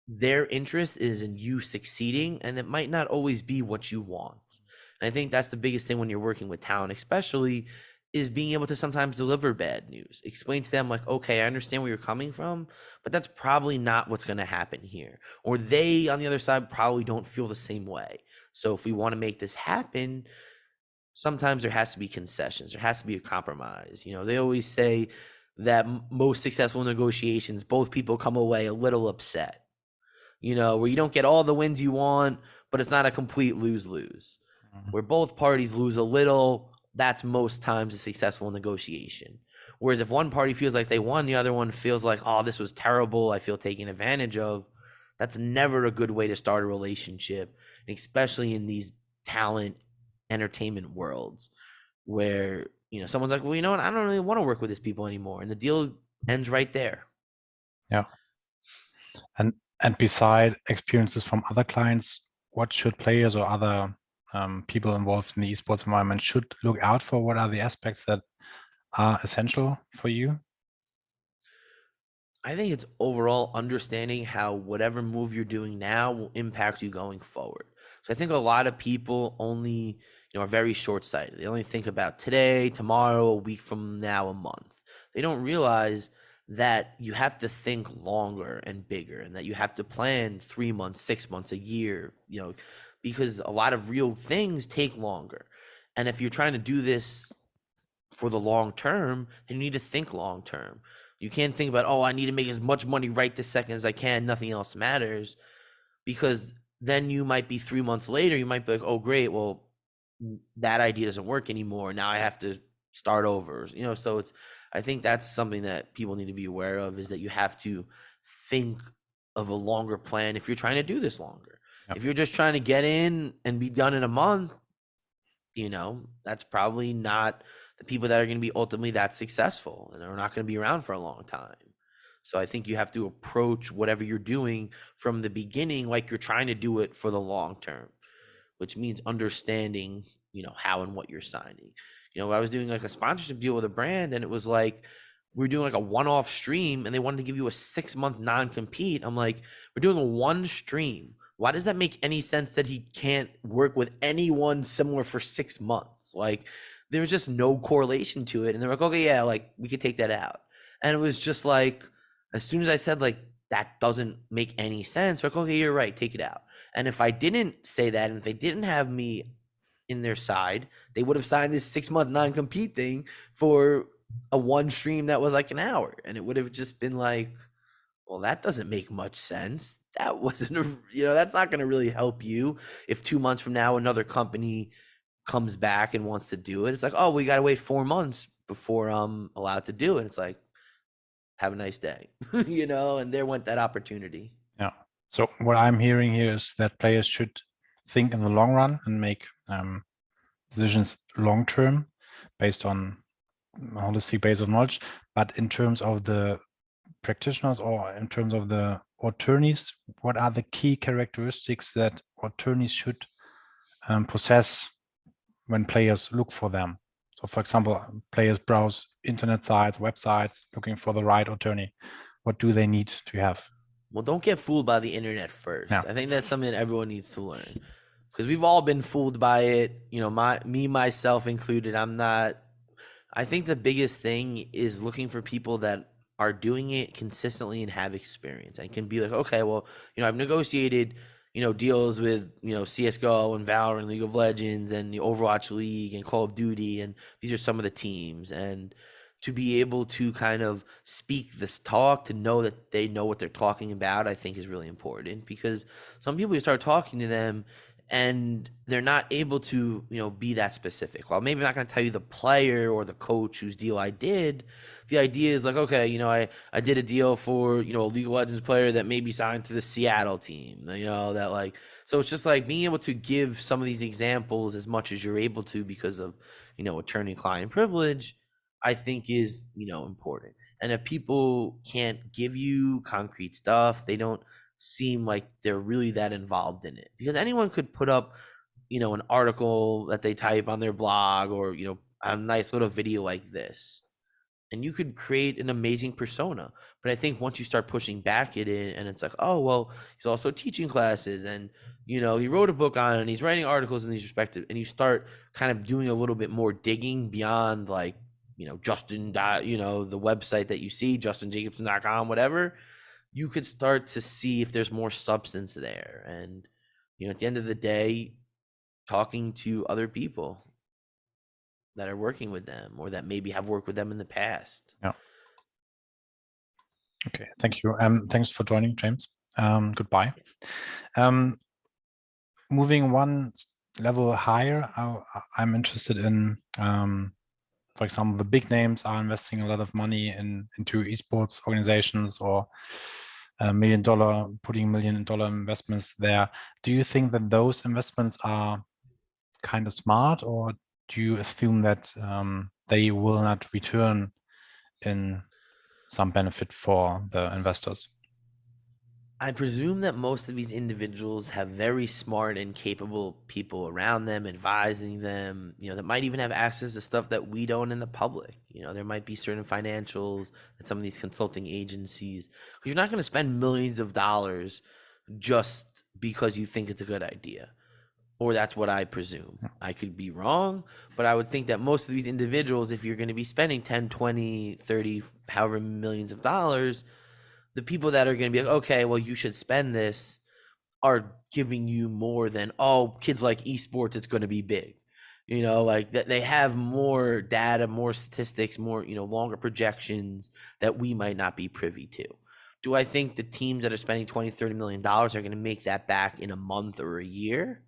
their interest is in you succeeding, and it might not always be what you want. And I think that's the biggest thing when you're working with talent, especially, is being able to sometimes deliver bad news. Explain to them, like, okay, I understand where you're coming from, but that's probably not what's going to happen here. Or they, on the other side, probably don't feel the same way. So if we want to make this happen, sometimes there has to be concessions. There has to be a compromise. They always say that most successful negotiations, both people come away a little upset, where you don't get all the wins you want, but it's not a complete lose-lose. Where both parties lose a little, that's most times a successful negotiation. Whereas if one party feels like they won, the other one feels like, oh, this was terrible, I feel taken advantage of, that's never a good way to start a relationship, especially in these talent entertainment worlds where, someone's like, well, you know what, I don't really want to work with these people anymore. And the deal ends right there. Yeah. And beside experiences from other clients, what should players or other people involved in the esports environment should look out for? What are the aspects that are essential for you? I think it's overall understanding how whatever move you're doing now will impact you going forward. So I think a lot of people only, are very short-sighted. They only think about today, tomorrow, a week from now, a month. They don't realize that you have to think longer and bigger, and that you have to plan 3 months, 6 months, a year, because a lot of real things take longer. And if you're trying to do this for the long term, then you need to think long term. You can't think about, oh, I need to make as much money right this second as I can, nothing else matters, because then you might be 3 months later, you might be like, oh, great, well, that idea doesn't work anymore. Now I have to start over. So I think that's something that people need to be aware of, is that you have to think of a longer plan if you're trying to do this longer. Yep. If you're just trying to get in and be done in a month, that's probably not the people that are going to be ultimately that successful, and are not going to be around for a long time. So I think you have to approach whatever you're doing from the beginning like you're trying to do it for the long term, which means understanding, how and what you're signing. I was doing like a sponsorship deal with a brand, and it was like, we were doing like a one-off stream, and they wanted to give you a 6-month non-compete. I'm like, we're doing a one stream. Why does that make any sense that he can't work with anyone similar for 6 months? Like, there was just no correlation to it. And they're like, okay, yeah, like we could take that out. And it was just like, as soon as I said, like, that doesn't make any sense, like, okay, you're right, take it out. And if I didn't say that, and if they didn't have me in their side, they would have signed this 6-month non-compete thing for a one stream that was like an hour. And it would have just been like, well, that doesn't make much sense. That wasn't, that's not going to really help you. If 2 months from now, another company comes back and wants to do it, it's like, oh, we got to wait 4 months before I'm allowed to do it. It's like, have a nice day, and there went that opportunity. Yeah. So what I'm hearing here is that players should think in the long run and make decisions long term based on holistic base of knowledge. But in terms of the practitioners, or in terms of the attorneys, what are the key characteristics that attorneys should possess when players look for them? So for example, players browse internet sites, websites, looking for the right attorney. What do they need to have? Well, don't get fooled by the internet first. Yeah. I think that's something that everyone needs to learn, because we've all been fooled by it. Myself included. I think the biggest thing is looking for people that are doing it consistently and have experience, and can be like, okay, well, I've negotiated, deals with, CSGO and Valorant, League of Legends, and the Overwatch League and Call of Duty, and these are some of the teams. And to be able to kind of speak this talk, to know that they know what they're talking about, I think is really important, because some people, you start talking to them and they're not able to, be that specific. Well, maybe I'm not going to tell you the player or the coach whose deal I did. The idea is like, okay, I did a deal for, a League of Legends player that maybe signed to the Seattle team, that like, So it's just like being able to give some of these examples as much as you're able to because of, attorney-client privilege, I think is, important. And if people can't give you concrete stuff, they don't seem like they're really that involved in it. Because anyone could put up, an article that they type on their blog or, a nice little video like this. And you could create an amazing persona. But I think once you start pushing back at it and it's like, oh, well, he's also teaching classes and, he wrote a book on it and he's writing articles in these respective, and you start kind of doing a little bit more digging beyond like, Justin, the website that you see, justinjacobson.com, whatever, you could start to see if there's more substance there. And, at the end of the day, talking to other people that are working with them or that maybe have worked with them in the past. Yeah. Okay, thank you. Thanks for joining, James. Goodbye. Moving one level higher, I'm interested in, for example, the big names are investing a lot of money into esports organizations or putting $1 million investments there. Do you think that those investments are kind of smart, or do you assume that they will not return in some benefit for the investors? I presume that most of these individuals have very smart and capable people around them, advising them, that might even have access to stuff that we don't in the public. There might be certain financials that some of these consulting agencies, because you're not going to spend millions of dollars just because you think it's a good idea. Or that's what I presume. I could be wrong, but I would think that most of these individuals, if you're going to be spending 10, 20, 30, however millions of dollars, the people that are going to be like, okay, well, you should spend this, are giving you more than, oh, kids like esports, it's going to be big. Like that they have more data, more statistics, more, longer projections that we might not be privy to. Do I think the teams that are spending 20, $30 million are going to make that back in a month or a year?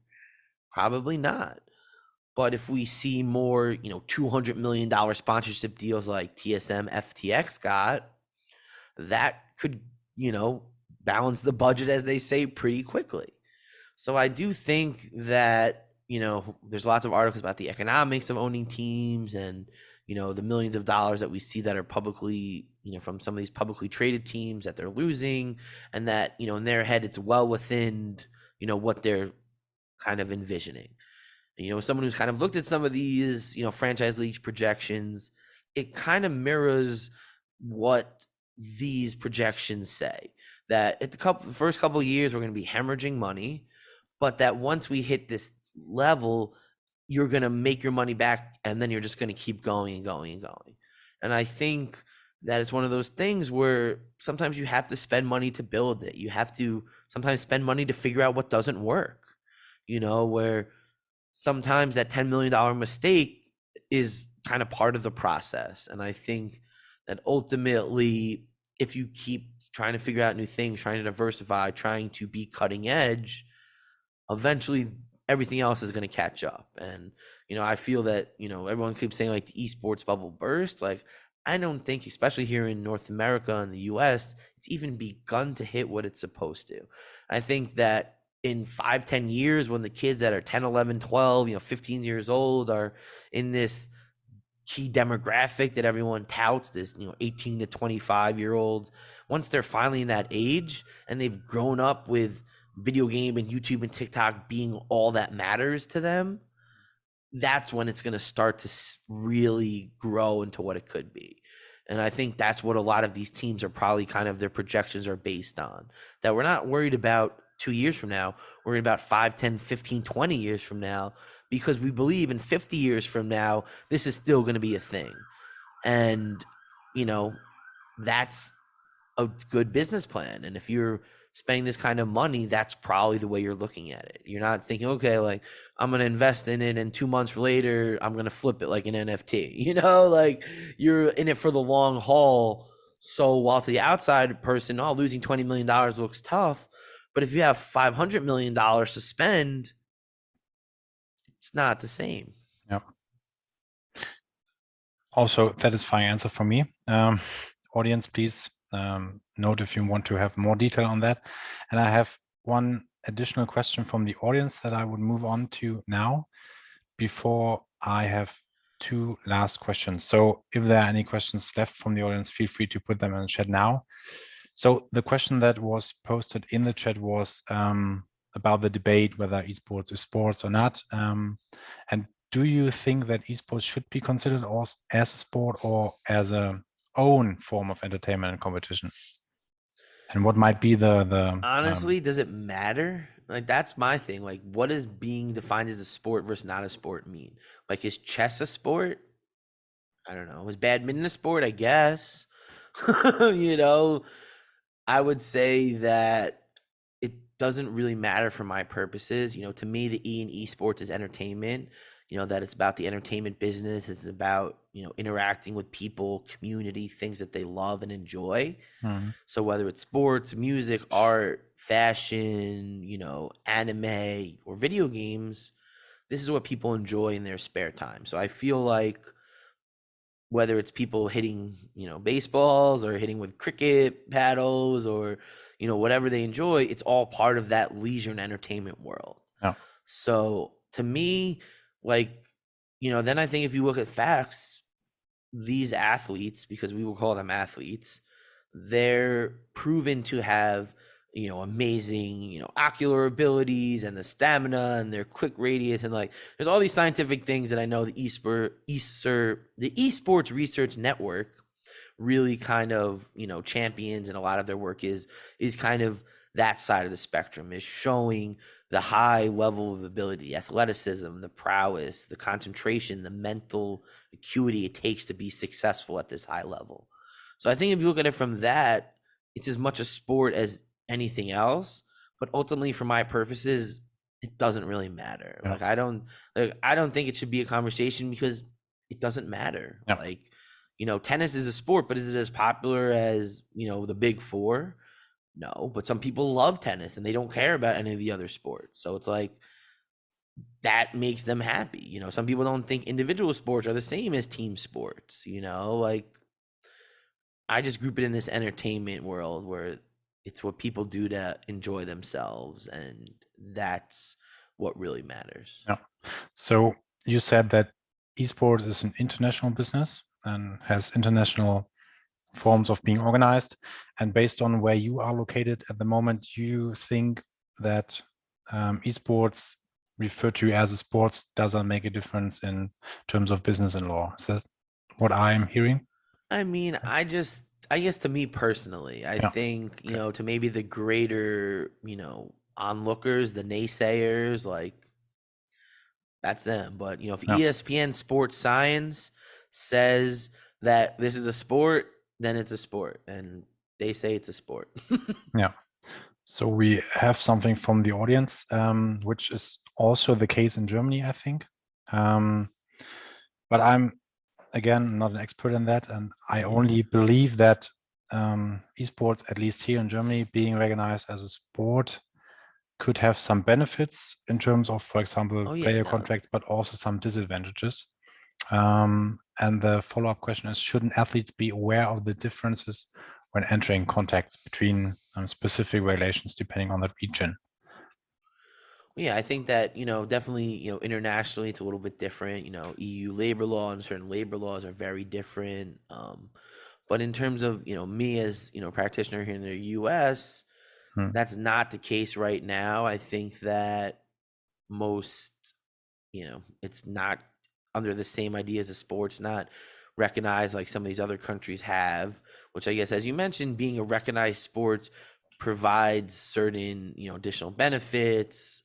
Probably not. But if we see more, $200 million sponsorship deals like TSM FTX got, that could, balance the budget, as they say, pretty quickly. So I do think that, there's lots of articles about the economics of owning teams and, the millions of dollars that we see that are publicly, from some of these publicly traded teams that they're losing, and that, in their head, it's well within, what they're kind of envisioning. And, someone who's kind of looked at some of these, franchise leagues projections, it kind of mirrors what these projections say, that at the first couple of years, we're going to be hemorrhaging money, but that once we hit this level, you're going to make your money back, and then you're just going to keep going and going and going. And I think that it's one of those things where sometimes you have to spend money to build it. You have to sometimes spend money to figure out what doesn't work, where sometimes that $10 million mistake is kind of part of the process. And I think that ultimately, if you keep trying to figure out new things, trying to diversify, trying to be cutting edge, eventually everything else is going to catch up. And, I feel that, everyone keeps saying like the esports bubble burst. Like, I don't think, especially here in North America and the US, it's even begun to hit what it's supposed to. I think that in 5-10 years, when the kids that are 10, 11, 12, 15 years old are in this key demographic that everyone touts, this 18 to 25-year-old, once they're finally in that age and they've grown up with video game and YouTube and TikTok being all that matters to them, that's when it's going to start to really grow into what it could be. And I think that's what a lot of these teams are probably kind of, their projections are based on, that we're not worried about 2 years from now, we're worried about 5, 10, 15, 20 years from now, because we believe in 50 years from now, this is still going to be a thing. And, that's a good business plan. And if you're spending this kind of money, that's probably the way you're looking at it. You're not thinking, okay, like I'm going to invest in it and 2 months later, I'm going to flip it like an NFT, like you're in it for the long haul. So while to the outside person, losing $20 million looks tough. But if you have $500 million to spend, it's not the same. Yeah. Also, satisfying answer for me. Audience, please note if you want to have more detail on that. And I have one additional question from the audience that I would move on to now before I have two last questions. So if there are any questions left from the audience, feel free to put them in the chat now. So the question that was posted in the chat was about the debate whether esports is sports or not. And do you think that esports should be considered as a sport or as a own form of entertainment and competition? And what might be the Honestly, does it matter? Like, that's my thing. Like, what does being defined as a sport versus not a sport mean? Like, is chess a sport? I don't know. Is badminton a sport? I guess. You know, I would say that it doesn't really matter for my purposes. You know, to me, the E in esports is entertainment. You know, that it's about the entertainment business. It's about, you know, interacting with people, community, things that they love and enjoy. Mhm. So whether it's sports, music, art, fashion, you know, anime, or video games, this is what people enjoy in their spare time. So I feel like whether it's people hitting, you know, baseballs or hitting with cricket paddles or, you know, whatever they enjoy, it's all part of that leisure and entertainment world. Yeah. So to me, like, you know, then I think if you look at facts, these athletes, because we will call them athletes, they're proven to have, you know, amazing, you know, ocular abilities and the stamina and their quick radius, and like there's all these scientific things that I know the Esports Research Network really kind of, you know, champions, and a lot of their work is kind of that side of the spectrum, is showing the high level of ability, the athleticism, the prowess, the concentration, the mental acuity it takes to be successful at this high level. So I think if you look at it from that, it's as much a sport as anything else. But ultimately, for my purposes, it doesn't really matter. Yeah. I don't think it should be a conversation because it doesn't matter. Yeah. Like, you know, tennis is a sport, but is it as popular as, you know, the big four? No, but some people love tennis and they don't care about any of the other sports. So it's like that makes them happy. You know, some people don't think individual sports are the same as team sports, you know, like I just group it in this entertainment world where it's what people do to enjoy themselves, and that's what really matters. Yeah. So you said that esports is an international business and has international forms of being organized. And based on where you are located at the moment, you think that esports referred to as a sports doesn't make a difference in terms of business and law. Is that what I'm hearing? I mean, I guess to me personally, I Yeah. think, you Okay. know, to maybe the greater, you know, onlookers, the naysayers, like that's them. But, you know, if Yeah. ESPN Sports Science says that this is a sport, then it's a sport. And they say it's a sport. Yeah. So we have something from the audience, which is also the case in Germany, I think. But I'm, again, not an expert in that. And I only believe that esports, at least here in Germany, being recognized as a sport could have some benefits in terms of, for example, Oh, yeah, player no. contracts, but also some disadvantages. And the follow-up question is, shouldn't athletes be aware of the differences when entering contacts between specific regulations depending on the region? Yeah, I think that, you know, definitely, you know, internationally it's a little bit different. You know, EU labor law and certain labor laws are very different. But in terms of, you know, me as, you know, practitioner here in the US, Hmm. that's not the case right now. I think that most, you know, it's not under the same idea as a sports, not recognized like some of these other countries have, which I guess, as you mentioned, being a recognized sport provides certain, you know, additional benefits.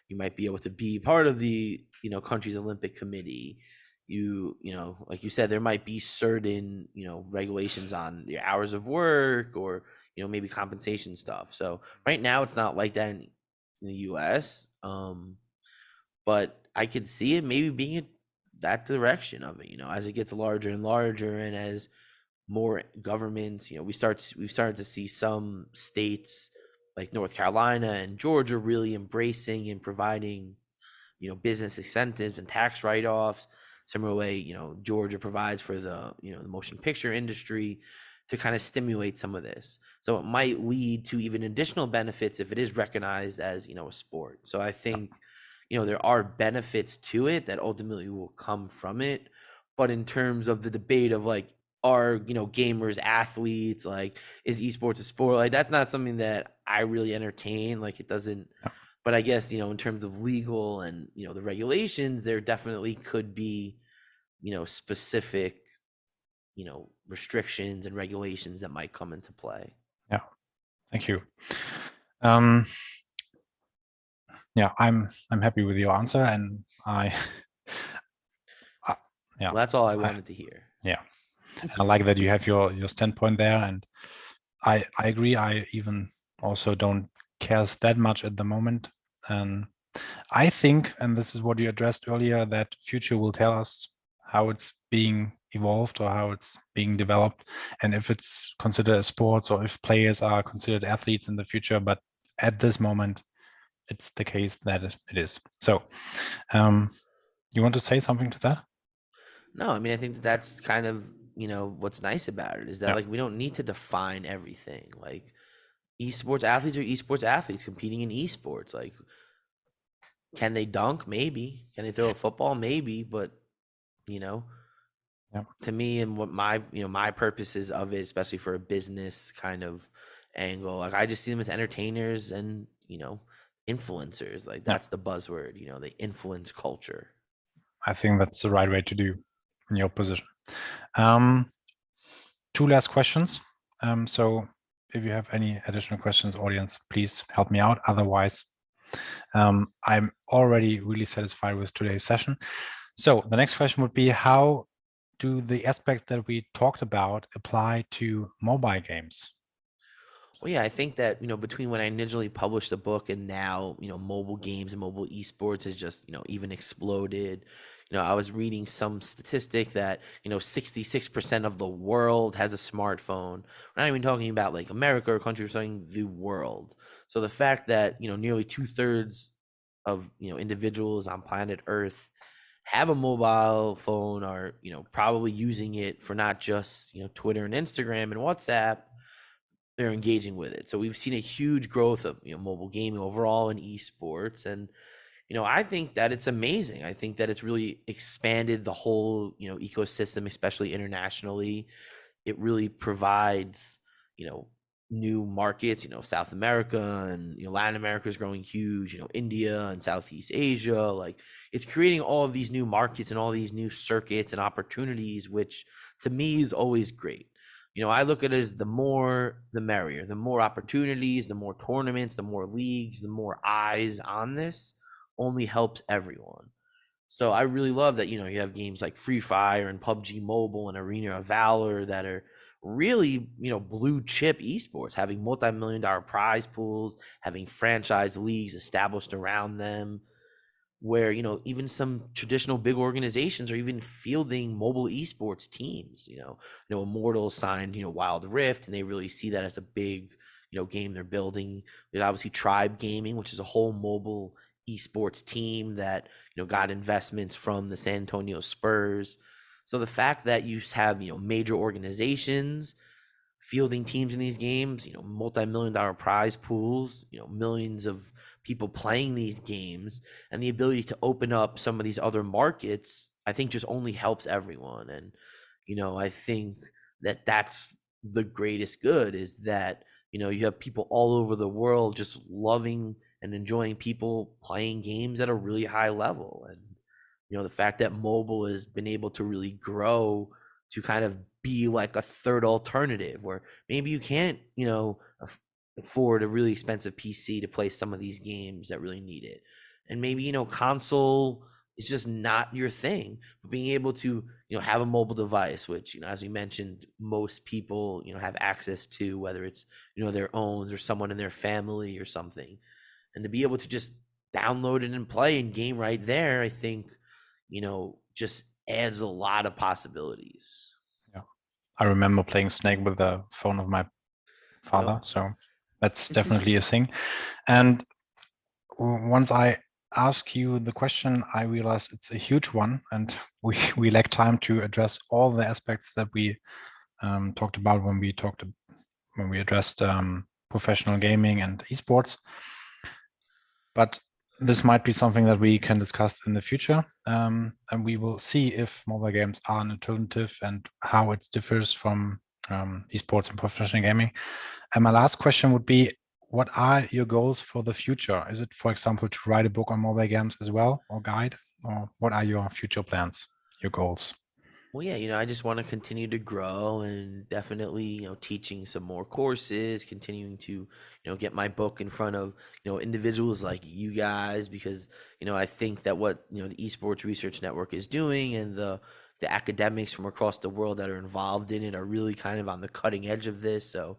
You might be able to be part of the, you know, country's Olympic committee. You know, like you said, there might be certain, you know, regulations on your hours of work or, you know, maybe compensation stuff. So right now it's not like that in the US. But I could see it maybe being that direction of it, you know, as it gets larger and larger, and as more governments, you know, we've started to see some states like North Carolina and Georgia really embracing and providing, you know, business incentives and tax write-offs. Similar way, you know, Georgia provides for the, you know, the motion picture industry to kind of stimulate some of this. So it might lead to even additional benefits if it is recognized as, a sport. So I think, there are benefits to it that ultimately will come from it. But in terms of the debate of like, are, gamers athletes, like, is esports a sport? Like, that's not something that I really entertain. Like, it doesn't, but I guess, in terms of legal and, the regulations, there definitely could be, specific, restrictions and regulations that might come into play. Yeah, thank you. Yeah, I'm happy with your answer, and yeah. Well, that's all I wanted to hear. Yeah, and I like that you have your standpoint there, and I agree. I even also don't care that much at the moment. And I think, and this is what you addressed earlier, that future will tell us how it's being evolved or how it's being developed, and if it's considered a sports or if players are considered athletes in the future. But at this moment, it's the case that it is. So, you want to say something to that? No, I mean, I think that's kind of, what's nice about it is that, like, we don't need to define everything. Like, esports athletes are esports athletes competing in esports. Like, can they dunk? Maybe. Can they throw a football? Maybe. But, to me and what my purposes of it, especially for a business kind of angle, like, I just see them as entertainers and, influencers. Like, that's the buzzword, they influence culture. I think that's the right way to do in your position. Two last questions. So if you have any additional questions, audience, please help me out. Otherwise, I'm already really satisfied with today's session. So the next question would be, how do the aspects that we talked about apply to mobile games? Well, yeah, I think that, between when I initially published the book and now, mobile games and mobile esports has just, even exploded. I was reading some statistic that, 66% of the world has a smartphone. We're not even talking about like America or country, we're talking the world. So the fact that, nearly 2/3 of, individuals on planet Earth have a mobile phone, are, probably using it for not just, Twitter and Instagram and WhatsApp, they're engaging with it. So we've seen a huge growth of, mobile gaming overall in esports. And, I think that it's amazing. I think that it's really expanded the whole, ecosystem, especially internationally. It really provides, new markets, South America and, Latin America is growing huge, India and Southeast Asia. Like, it's creating all of these new markets and all these new circuits and opportunities, which to me is always great. I look at it as the more, the merrier, the more opportunities, the more tournaments, the more leagues, the more eyes on this only helps everyone. So I really love that, you have games like Free Fire and PUBG Mobile and Arena of Valor that are really, blue chip esports, having multi-million-dollar prize pools, having franchise leagues established around them, where, even some traditional big organizations are even fielding mobile esports teams. Immortal signed, Wild Rift, and they really see that as a big, game they're building. There's obviously Tribe Gaming, which is a whole mobile esports team that, got investments from the San Antonio Spurs. So the fact that you have, major organizations fielding teams in these games, multi-million-dollar prize pools, millions of people playing these games, and the ability to open up some of these other markets, I think just only helps everyone. And, I think that that's the greatest good, is that, you have people all over the world just loving and enjoying people playing games at a really high level. And, the fact that mobile has been able to really grow to kind of be like a third alternative, where maybe you can't, afford a really expensive PC to play some of these games that really need it. And maybe, console is just not your thing, but being able to, have a mobile device, which, as we mentioned, most people, have access to, whether it's, their own or someone in their family or something, and to be able to just download it and play and game right there, I think, just adds a lot of possibilities. Yeah, I remember playing Snake with the phone of my father, so that's definitely a thing. And once I ask you the question, I realize it's a huge one, and we lack time to address all the aspects that we talked about when we addressed professional gaming and esports. But this might be something that we can discuss in the future, and we will see if mobile games are an alternative and how it differs from esports and professional gaming. And my last question would be, what are your goals for the future? Is it, for example, to write a book on mobile games as well, or guide, or what are your future plans, your goals? Well, yeah, I just want to continue to grow and definitely, teaching some more courses, continuing to, get my book in front of, individuals like you guys, because, I think that what, the Esports Research Network is doing and the academics from across the world that are involved in it are really kind of on the cutting edge of this. So,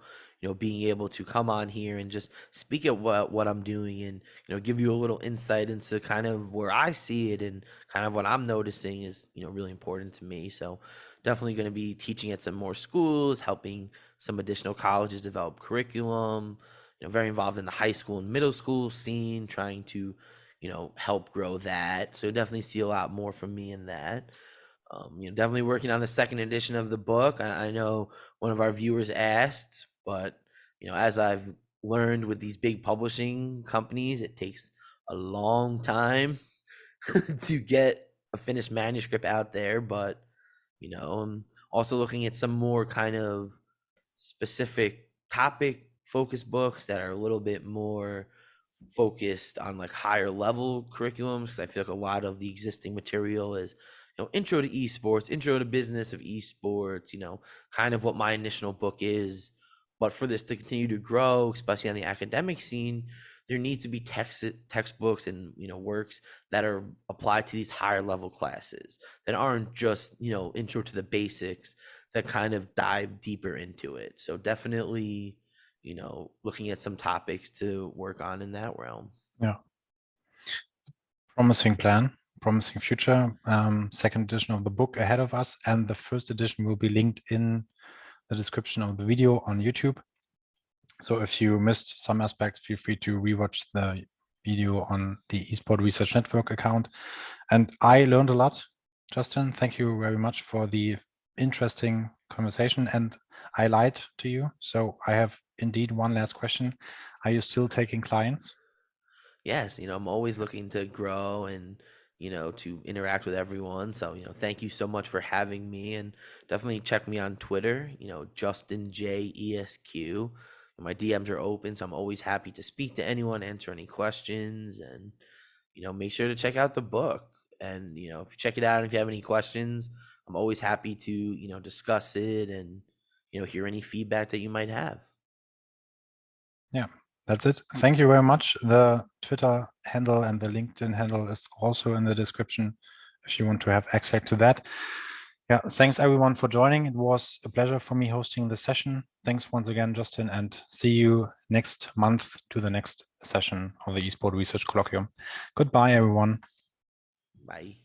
being able to come on here and just speak at what I'm doing and, give you a little insight into kind of where I see it and kind of what I'm noticing is, really important to me. So definitely going to be teaching at some more schools, helping some additional colleges develop curriculum, very involved in the high school and middle school scene, trying to, help grow that. So definitely see a lot more from me in that. Definitely working on the second edition of the book. I know one of our viewers asked, but as I've learned with these big publishing companies, it takes a long time to get a finished manuscript out there. But I'm also looking at some more kind of specific topic focused books that are a little bit more focused on like higher level curriculums. I feel like a lot of the existing material is, intro to esports, intro to business of esports, kind of what my initial book is. But for this to continue to grow, especially on the academic scene, there needs to be textbooks and works that are applied to these higher level classes that aren't just intro to the basics, that kind of dive deeper into it. So definitely looking at some topics to work on in that realm. Yeah. Promising plan, promising future. Second edition of the book ahead of us, and the first edition will be linked in the description of the video on YouTube. So if you missed some aspects, feel free to rewatch the video on the Esports Research Network account. And I learned a lot, Justin. Thank you very much for the interesting conversation. And I lied to you. So I have indeed one last question. Are you still taking clients? Yes, I'm always looking to grow and, to interact with everyone. So, thank you so much for having me, and definitely check me on Twitter, Justin J ESQ. My DMs are open, so I'm always happy to speak to anyone, answer any questions, and, make sure to check out the book. And, if you check it out, and if you have any questions, I'm always happy to, discuss it and, hear any feedback that you might have. Yeah, that's it. Thank you very much. The Twitter handle and the LinkedIn handle is also in the description if you want to have access to that. Yeah, thanks everyone for joining. It was a pleasure for me hosting the session. Thanks once again, Justin, and see you next month to the next session of the Esports Research Colloquium. Goodbye, everyone. Bye.